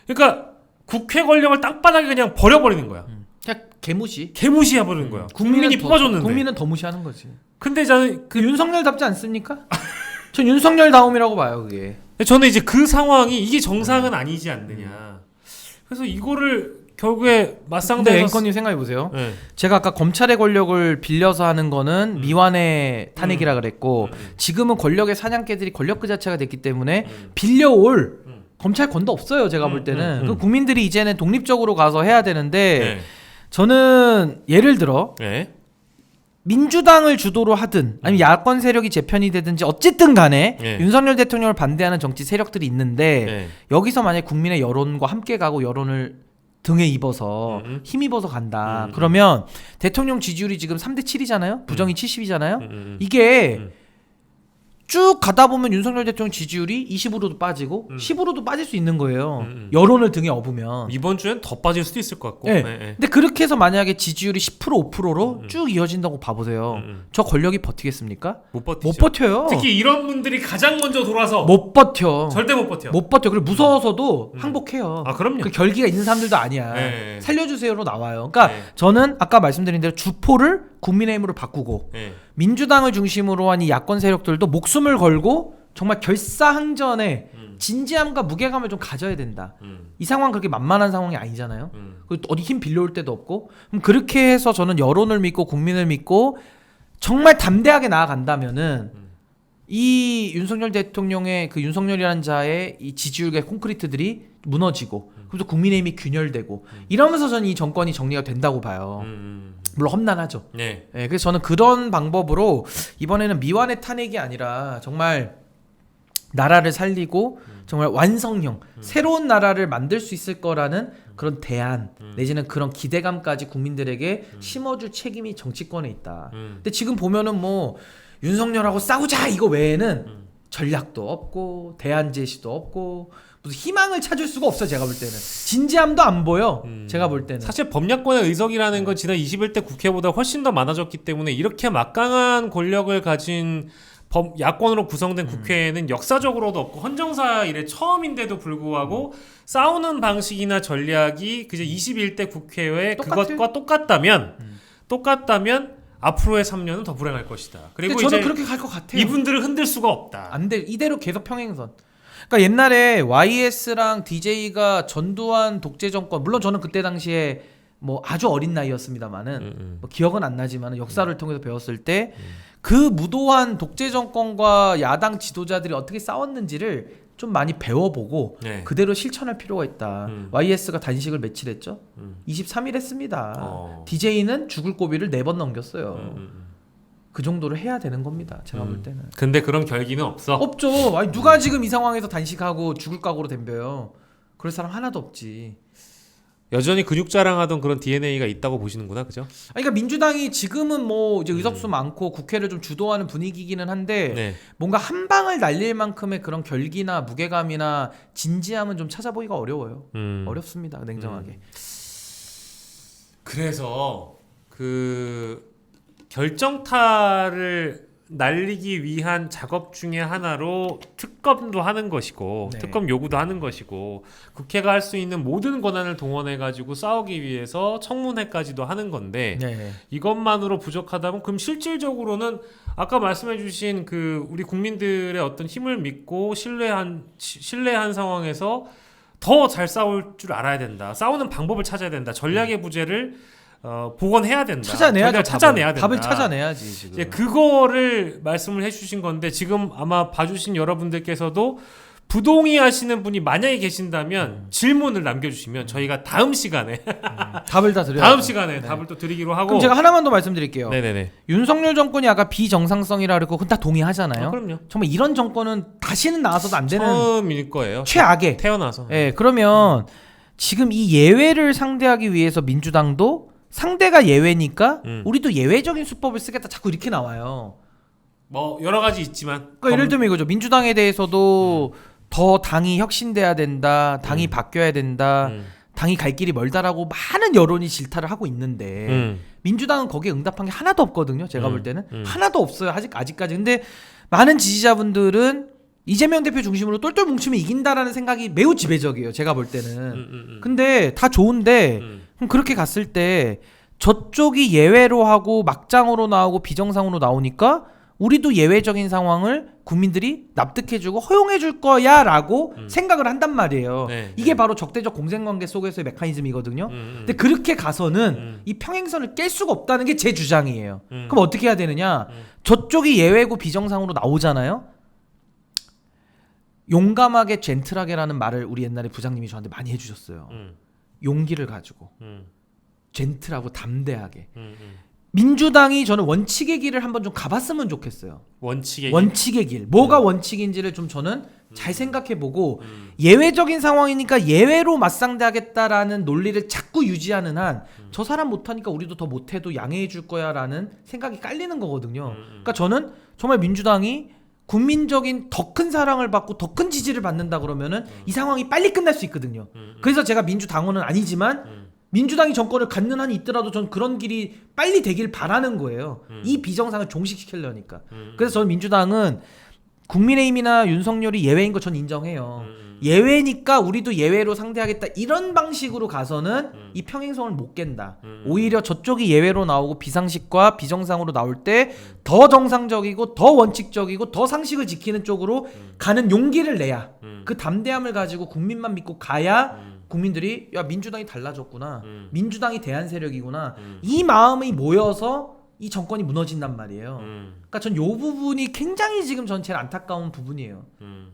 그러니까 국회 권력을 땅바닥에 그냥 버려버리는 거야. 그냥 개무시. 개무시해버리는 거야. 국민이 뽑아줬는데. 국민은 더 무시하는 거지. 근데 저는 윤석열답지 않습니까? 전 윤석열다움이라고 봐요 그게. 저는 이제 그 상황이 이게 정상은 아니지 않느냐. 그래서 이거를 결국에 맞상대해서 앵커님 생각해보세요. 제가 아까 검찰의 권력을 빌려서 하는 거는 미완의 탄핵이라 그랬고 지금은 권력의 사냥개들이 권력 그 자체가 됐기 때문에 빌려올 검찰권도 없어요. 제가 볼 때는 그 국민들이 이제는 독립적으로 가서 해야 되는데 저는 예를 들어 민주당을 주도로 하든 아니면 야권 세력이 재편이 되든지 어쨌든 간에 윤석열 대통령을 반대하는 정치 세력들이 있는데 여기서 만약에 국민의 여론과 함께 가고 여론을 등에 입어서 힘입어서 간다. 그러면 대통령 지지율이 지금 3대 7이잖아요. 부정이 70이잖아요. 이게 쭉 가다 보면 윤석열 대통령 지지율이 20으로도 빠지고 10으로도 빠질 수 있는 거예요. 여론을 등에 업으면. 이번 주엔 더 빠질 수도 있을 것 같고. 근데 그렇게 해서 만약에 지지율이 10% 5%로 쭉 이어진다고 봐보세요. 저 권력이 버티겠습니까? 못 버티죠. 못 버텨요. 특히 이런 분들이 가장 먼저 돌아서 못 버텨. 절대 못 버텨. 못 버텨. 그리고 무서워서도 항복해요. 아 그럼요. 그 결기가 있는 사람들도 아니야. 살려주세요로 나와요. 그러니까 저는 아까 말씀드린 대로 주포를 국민의힘으로 바꾸고 민주당을 중심으로 한 이 야권 세력들도 목숨을 걸고 정말 결사항전에 진지함과 무게감을 좀 가져야 된다. 이 상황 그렇게 만만한 상황이 아니잖아요. 어디 힘 빌려올 데도 없고. 그럼 그렇게 해서 저는 여론을 믿고 국민을 믿고 정말 담대하게 나아간다면은 이 윤석열 대통령의 그 윤석열이라는 자의 이 지지율의 콘크리트들이 무너지고 그래서 국민의힘이 균열되고 이러면서 저는 이 정권이 정리가 된다고 봐요. 물론 험난하죠. 그래서 저는 그런 방법으로 이번에는 미완의 탄핵이 아니라 정말 나라를 살리고 정말 완성형 새로운 나라를 만들 수 있을 거라는 그런 대안 내지는 그런 기대감까지 국민들에게 심어줄 책임이 정치권에 있다. 근데 지금 보면은 뭐 윤석열하고 싸우자 이거 외에는 전략도 없고 대안 제시도 없고 무슨 희망을 찾을 수가 없어. 제가 볼 때는 진지함도 안 보여. 제가 볼 때는 사실 법야권의 의석이라는 건 지난 21대 국회보다 훨씬 더 많아졌기 때문에 이렇게 막강한 권력을 가진 야권으로 구성된 국회에는 역사적으로도 없고 헌정사 이래 처음인데도 불구하고 싸우는 방식이나 전략이 그저 21대 국회의 그것과 똑같다면 앞으로의 3년은 더 불행할 것이다. 그리고 저는 이제 그렇게 갈 것 같아요. 이분들을 흔들 수가 없다. 안 돼. 이대로 계속 평행선. 그러니까 옛날에 YS랑 DJ가 전두환 독재 정권, 물론 저는 그때 당시에 뭐 아주 어린 나이였습니다만은 뭐 기억은 안 나지만 역사를 통해서 배웠을 때 그 무도한 독재 정권과 야당 지도자들이 어떻게 싸웠는지를 좀 많이 배워보고 그대로 실천할 필요가 있다. YS가 단식을 며칠 했죠? 23일 했습니다. DJ는 죽을 고비를 4번 넘겼어요. 그 정도로 해야 되는 겁니다. 제가 볼 때는. 근데 그런 결기는 없어? 없죠. 아니, 누가 지금 이 상황에서 단식하고 죽을 각오로 덤벼요. 그럴 사람 하나도 없지. 여전히 근육 자랑하던 그런 DNA가 있다고 보시는구나, 그죠? 그러니까 민주당이 지금은 뭐 이제 의석수 많고 국회를 좀 주도하는 분위기기는 한데 뭔가 한 방을 날릴 만큼의 그런 결기나 무게감이나 진지함은 좀 찾아보기가 어려워요. 어렵습니다, 냉정하게. 그래서 그 결정타를 날리기 위한 작업 중에 하나로 특검도 하는 것이고 네. 특검 요구도 하는 것이고 국회가 할 수 있는 모든 권한을 동원해 가지고 싸우기 위해서 청문회까지도 하는 건데 네. 이것만으로 부족하다면 그럼 실질적으로는 아까 말씀해 주신 그 우리 국민들의 어떤 힘을 믿고 신뢰한 상황에서 더 잘 싸울 줄 알아야 된다. 싸우는 방법을 찾아야 된다. 전략의 부재를 복원해야 된다. 찾아내야 된다. 답을 찾아내야지 지금. 이제 그거를 말씀을 해주신 건데 지금 아마 봐주신 여러분들께서도 부동의하시는 분이 만약에 계신다면 질문을 남겨주시면 저희가 다음 시간에 답을 다 드려요. 다음 시간에 네. 답을 또 드리기로 하고. 그럼 제가 하나만 더 말씀드릴게요. 네네네. 윤석열 정권이 아까 비정상성이라 그랬고 그건 다 동의하잖아요. 그럼요. 정말 이런 정권은 다시는 나와서도 안 되는 처음일 거예요. 최악의 태어나서. 네, 그러면 지금 이 예외를 상대하기 위해서 민주당도 상대가 예외니까 우리도 예외적인 수법을 쓰겠다 자꾸 이렇게 나와요. 뭐 여러 가지 있지만 그러니까 예를 들면 이거죠. 민주당에 대해서도 더 당이 혁신돼야 된다. 당이 바뀌어야 된다. 당이 갈 길이 멀다라고 많은 여론이 질타를 하고 있는데 민주당은 거기에 응답한 게 하나도 없거든요. 제가 볼 때는 하나도 없어요. 아직까지. 근데 많은 지지자분들은 이재명 대표 중심으로 똘똘 뭉치면 이긴다라는 생각이 매우 지배적이에요. 제가 볼 때는. 근데 다 좋은데 그럼 그렇게 갔을 때 저쪽이 예외로 하고 막장으로 나오고 비정상으로 나오니까 우리도 예외적인 상황을 국민들이 납득해주고 허용해줄 거야라고 생각을 한단 말이에요. 네, 이게 네. 바로 적대적 공생관계 속에서의 메커니즘이거든요. 근데 그렇게 가서는 이 평행선을 깰 수가 없다는 게 제 주장이에요. 그럼 어떻게 해야 되느냐? 저쪽이 예외고 비정상으로 나오잖아요. 용감하게 젠틀하게라는 말을 우리 옛날에 부장님이 저한테 많이 해주셨어요. 용기를 가지고 젠틀하고 담대하게 민주당이 저는 원칙의 길을 한번 좀 가봤으면 좋겠어요. 원칙의 길. 뭐가 원칙인지를 좀 저는 잘 생각해보고 예외적인 상황이니까 예외로 맞상대하겠다라는 논리를 자꾸 유지하는 한 저 사람 못하니까 우리도 더 못해도 양해해줄 거야라는 생각이 깔리는 거거든요. 그러니까 저는 정말 민주당이 국민적인 더 큰 사랑을 받고 더 큰 지지를 받는다 그러면은 이 상황이 빨리 끝날 수 있거든요. 그래서 제가 민주당원은 아니지만 민주당이 정권을 갖는 한이 있더라도 전 그런 길이 빨리 되길 바라는 거예요. 이 비정상을 종식시키려니까. 그래서 저는 민주당은 국민의힘이나 윤석열이 예외인 거 전 인정해요. 예외니까 우리도 예외로 상대하겠다 이런 방식으로 가서는 이 평행선을 못 깬다. 오히려 저쪽이 예외로 나오고 비상식과 비정상으로 나올 때 더 정상적이고 더 원칙적이고 더 상식을 지키는 쪽으로 가는 용기를 내야 그 담대함을 가지고 국민만 믿고 가야 국민들이 야 민주당이 달라졌구나. 민주당이 대한 세력이구나. 이 마음이 모여서 이 정권이 무너진단 말이에요. 그러니까 전 요 부분이 굉장히 지금 전 제일 안타까운 부분이에요.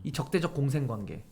이 적대적 공생관계.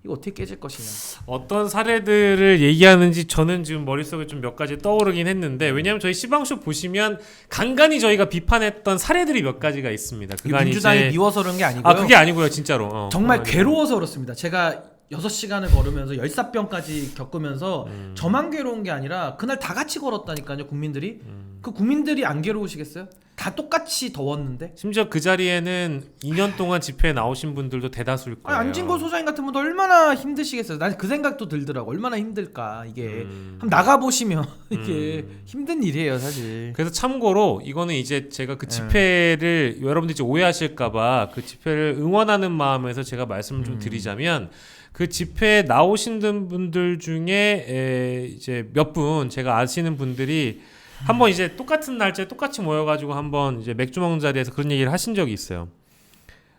이거 어떻게 깨질 것이냐. 어떤 사례들을 얘기하는지 저는 지금 머릿속에 좀 몇 가지 떠오르긴 했는데 왜냐하면 저희 시방쇼 보시면 간간히 저희가 비판했던 사례들이 몇 가지가 있습니다. 민주당이 이제... 미워서 그런 게 아니고요. 그게 아니고요. 진짜로. 정말 괴로워서 그렇습니다. 제가 6시간을 걸으면서 열사병까지 겪으면서 저만 괴로운 게 아니라 그날 다 같이 걸었다니까요. 국민들이. 그 국민들이 안 괴로우시겠어요? 다 똑같이 더웠는데. 심지어 그 자리에는 2년 동안 집회에 나오신 분들도 대다수일 거예요. 안진걸 소장님 같은 분도 얼마나 힘드시겠어요. 난 그 생각도 들더라고. 얼마나 힘들까 이게. 한번 나가보시면 이게 힘든 일이에요 사실. 그래서 참고로 이거는 이제 제가 그 집회를 여러분들이 이제 오해하실까봐 그 집회를 응원하는 마음에서 제가 말씀을 좀 드리자면 그 집회에 나오신 분들 중에 이제 몇 분 제가 아시는 분들이 한번 이제 똑같은 날짜에 똑같이 모여가지고 한번 이제 맥주 먹는 자리에서 그런 얘기를 하신 적이 있어요.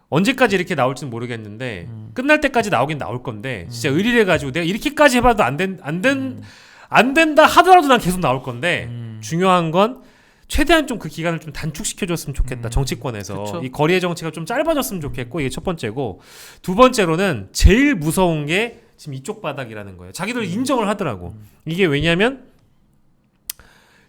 언제까지 이렇게 나올지는 모르겠는데 끝날 때까지 나오긴 나올 건데 진짜 의리해가지고 내가 이렇게까지 해봐도 안 된다 하더라도 난 계속 나올 건데 중요한 건 최대한 좀 그 기간을 좀 단축시켜줬으면 좋겠다. 정치권에서 그쵸. 이 거리의 정치가 좀 짧아졌으면 좋겠고 이게 첫 번째고 두 번째로는 제일 무서운 게 지금 이쪽 바닥이라는 거예요. 자기들 인정을 하더라고. 이게 왜냐하면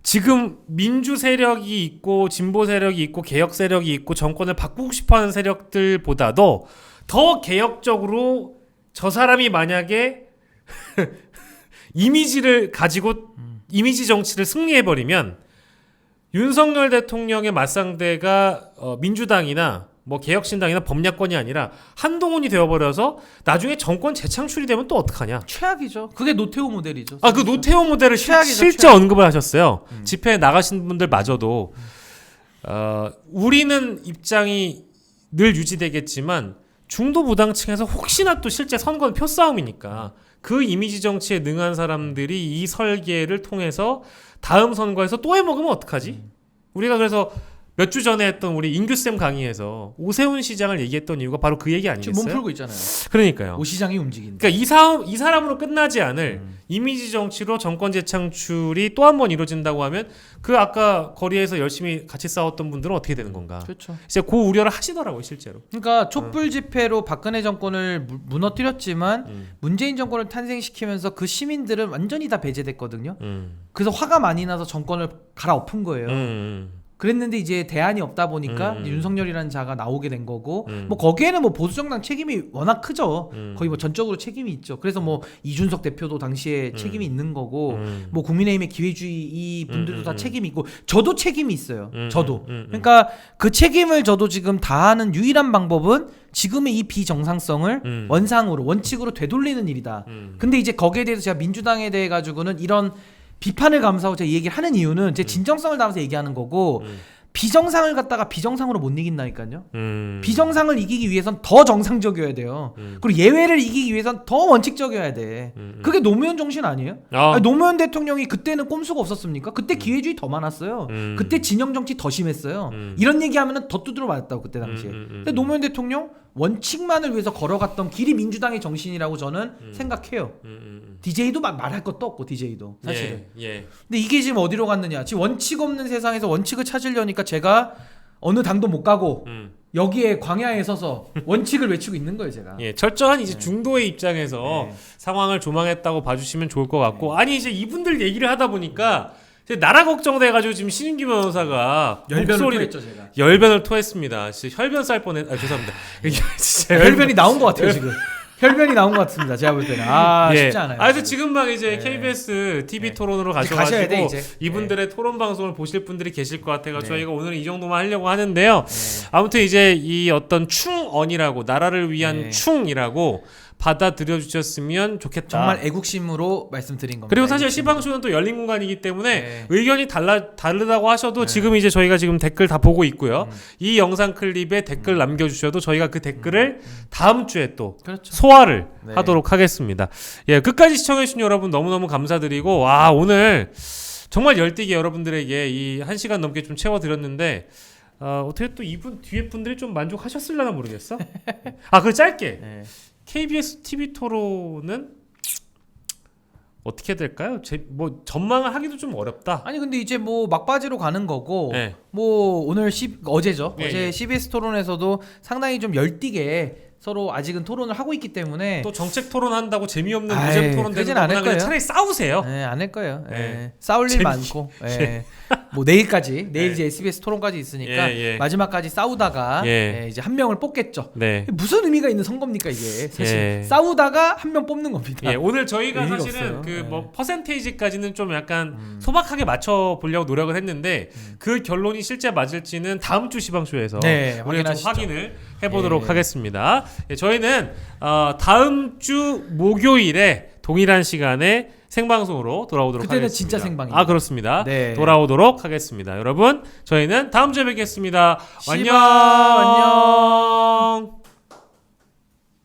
지금 민주 세력이 있고 진보 세력이 있고 개혁 세력이 있고 정권을 바꾸고 싶어하는 세력들보다도 더 개혁적으로 저 사람이 만약에 이미지를 가지고 이미지 정치를 승리해버리면 윤석열 대통령의 맞상대가 민주당이나 뭐 개혁신당이나 범야권이 아니라 한동훈이 되어버려서 나중에 정권 재창출이 되면 또 어떡하냐. 최악이죠. 그게 노태우 모델이죠. 아, 그 노태우 모델을 최악이죠, 실제 최악. 언급을 하셨어요. 집회에 나가신 분들마저도 우리는 입장이 늘 유지되겠지만 중도 부당층에서 혹시나 또 실제 선거는 표싸움이니까 그 이미지 정치에 능한 사람들이 이 설계를 통해서 다음 선거에서 또 해먹으면 어떡하지? 우리가 그래서 몇 주 전에 했던 우리 인규쌤 강의에서 오세훈 시장을 얘기했던 이유가 바로 그 얘기 아니겠어요? 지금 몸 풀고 있잖아요. 그러니까요. 오 시장이 움직인다. 그러니까 이 사람으로 끝나지 않을 이미지 정치로 정권 재창출이 또 한 번 이루어진다고 하면 그 아까 거리에서 열심히 같이 싸웠던 분들은 어떻게 되는 건가? 그렇죠. 이제 그 우려를 하시더라고요, 실제로. 그러니까 촛불 집회로 박근혜 정권을 무너뜨렸지만 문재인 정권을 탄생시키면서 그 시민들은 완전히 다 배제됐거든요. 그래서 화가 많이 나서 정권을 갈아엎은 거예요. 그랬는데 이제 대안이 없다 보니까 이제 윤석열이라는 자가 나오게 된 거고 뭐 거기에는 뭐 보수정당 책임이 워낙 크죠. 거의 뭐 전적으로 책임이 있죠. 그래서 뭐 이준석 대표도 당시에 책임이 있는 거고 뭐 국민의힘의 기회주의 이 분들도 다 책임이 있고 저도 책임이 있어요. 저도. 그러니까 그 책임을 저도 지금 다하는 유일한 방법은 지금의 이 비정상성을 원상으로 원칙으로 되돌리는 일이다. 근데 이제 거기에 대해서 제가 민주당에 대해 가지고는 이런 비판을 감수하고 제가 이 얘기를 하는 이유는 제 진정성을 담아서 얘기하는 거고 비정상을 갖다가 비정상으로 못 이긴다니까요. 비정상을 이기기 위해선 더 정상적이어야 돼요. 그리고 예외를 이기기 위해선 더 원칙적이어야 돼. 그게 노무현 정신 아니에요? 아니, 노무현 대통령이 그때는 꼼수가 없었습니까? 그때 기회주의 더 많았어요. 그때 진영 정치 더 심했어요. 이런 얘기하면은 더 두드려 맞았다고 그때 당시에. 근데 노무현 대통령 원칙만을 위해서 걸어갔던 길이 민주당의 정신이라고 저는 생각해요. DJ도 말할 것도 없고 DJ도 사실은. 예. 근데 이게 지금 어디로 갔느냐? 지금 원칙 없는 세상에서 원칙을 찾으려니까 제가 어느 당도 못 가고 여기에 광야에 서서 원칙을 외치고 있는 거예요, 제가. 예, 철저한 이제 중도의 입장에서 상황을 조망했다고 봐주시면 좋을 것 같고, 아니 이제 이분들 얘기를 하다 보니까 나라 걱정돼가지고 지금 신인규 변호사가 열변을 토했죠, 제가. 열변을 토했습니다. 진짜 혈변 쌀 뻔했. 죄송합니다. 진짜 혈변이 나온 것 같아요 지금. 혈변이 나온 것 같습니다. 제가 볼 때는 쉽지 않아요. 그래서 지금 막 이제 KBS TV 토론으로 가셔가지고 돼, 이제. 이분들의 토론 방송을 보실 분들이 계실 것 같아서 저희가 오늘은 이 정도만 하려고 하는데요. 아무튼 이제 이 어떤 충언이라고 나라를 위한 충이라고 받아들여 주셨으면 좋겠다. 정말 애국심으로 말씀드린 겁니다. 그리고 사실 시방쇼는 또 열린 공간이기 때문에 의견이 다르다고 하셔도 지금 이제 저희가 지금 댓글 다 보고 있고요. 이 영상 클립에 댓글 남겨주셔도 저희가 그 댓글을 다음 주에 또 소화를 하도록 하겠습니다. 예, 끝까지 시청해주신 여러분 너무너무 감사드리고, 와, 오늘 정말 열띠게 여러분들에게 이 1시간 넘게 좀 채워드렸는데 어떻게 또 이분 뒤에 분들이 좀 만족하셨을려나 모르겠어. 그 짧게. KBS TV 토론은 어떻게 될까요? 뭐 전망을 하기도 좀 어렵다. 아니 근데 이제 뭐 막바지로 가는 거고 뭐 오늘 어제죠. 어제 CBS 토론에서도 상당히 좀 열띠게 서로 아직은 토론을 하고 있기 때문에 또 정책 토론한다고 재미없는 무죄 토론 되는 거나 그냥 차라리 싸우세요. 안 할 거예요. 싸울 일 많고. 뭐 내일까지 내일 이제 SBS 토론까지 있으니까 마지막까지 싸우다가 이제 한 명을 뽑겠죠. 무슨 의미가 있는 선거입니까 이게 사실. 싸우다가 한 명 뽑는 겁니다. 오늘 저희가 사실은 그 뭐 퍼센테이지까지는 좀 약간 소박하게 맞춰 보려고 노력을 했는데 그 결론이 실제 맞을지는 다음 주 시방쇼에서 우리가 좀 확인을 해보도록 하겠습니다. 저희는 다음 주 목요일에 동일한 시간에 생방송으로 돌아오도록 그때는 하겠습니다. 진짜 생방입니다. 그렇습니다. 돌아오도록 하겠습니다. 여러분, 저희는 다음 주에 뵙겠습니다. 안녕.